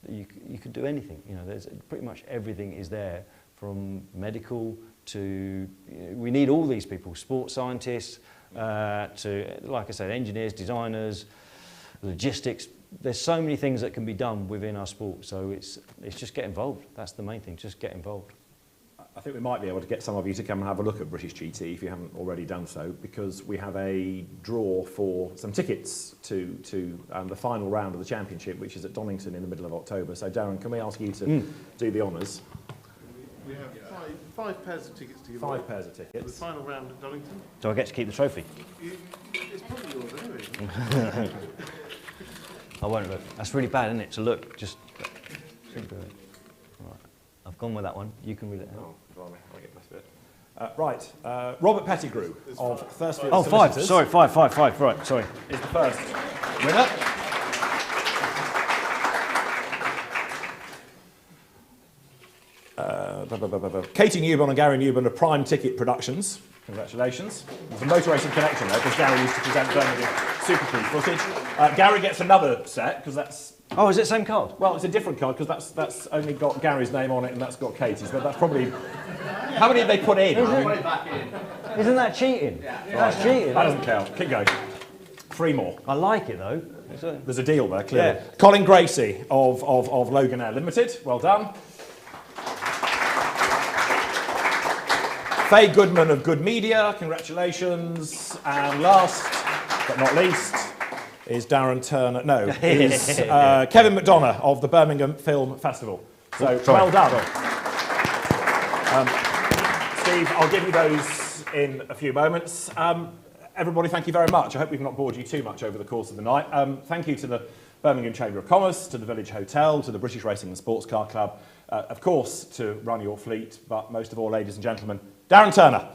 you can do anything. There's pretty much everything is there, from medical to, we need all these people, sports scientists, to, like I said, engineers, designers, logistics. There's so many things that can be done within our sport, so it's just get involved. That's the main thing, just get involved. I think we might be able to get some of you to come and have a look at British GT if you haven't already done so, because we have a draw for some tickets to the final round of the championship, which is at Donington in the middle of October. So Darren, can we ask you to do the honours? We have five pairs of tickets to give away. 5 pairs of tickets. The final round at Donington. Do I get to keep the trophy? It's probably yours anyway. I won't look. That's really bad, isn't it, to look? Just think of it. Right. I've gone with that one. You can read it out. Oh, blimey, I'll get this bit. Right, Robert Pettigrew of Thursfield Oh, Solicitors. 5. Right, sorry. Is the first winner. Katie Newborn and Gary Newborn of Prime Ticket Productions. Congratulations. There's a motor racing connection there, because Gary used to present Birmingham Supercruise footage. Gary gets another set, because that's... Oh, is it the same card? Well, it's a different card, because that's only got Gary's name on it, and that's got Katie's, but that's probably... How many did they put in? Put it back in. Isn't that cheating? Yeah. That's cheating. That doesn't count. Keep going. 3 more. I like it, though. There's a deal there, clearly. Yeah. Colin Gracie of Logan Air Limited. Well done. Faye Goodman of Good Media. Congratulations. And last but not least is Darren Turner. No, is Kevin McDonough of the Birmingham Film Festival. So well done. Steve, I'll give you those in a few moments. Everybody, thank you very much. I hope we've not bored you too much over the course of the night. Thank you to the Birmingham Chamber of Commerce, to the Village Hotel, to the British Racing and Sports Car Club, of course to Run Your Fleet, but most of all, ladies and gentlemen, Darren Turner.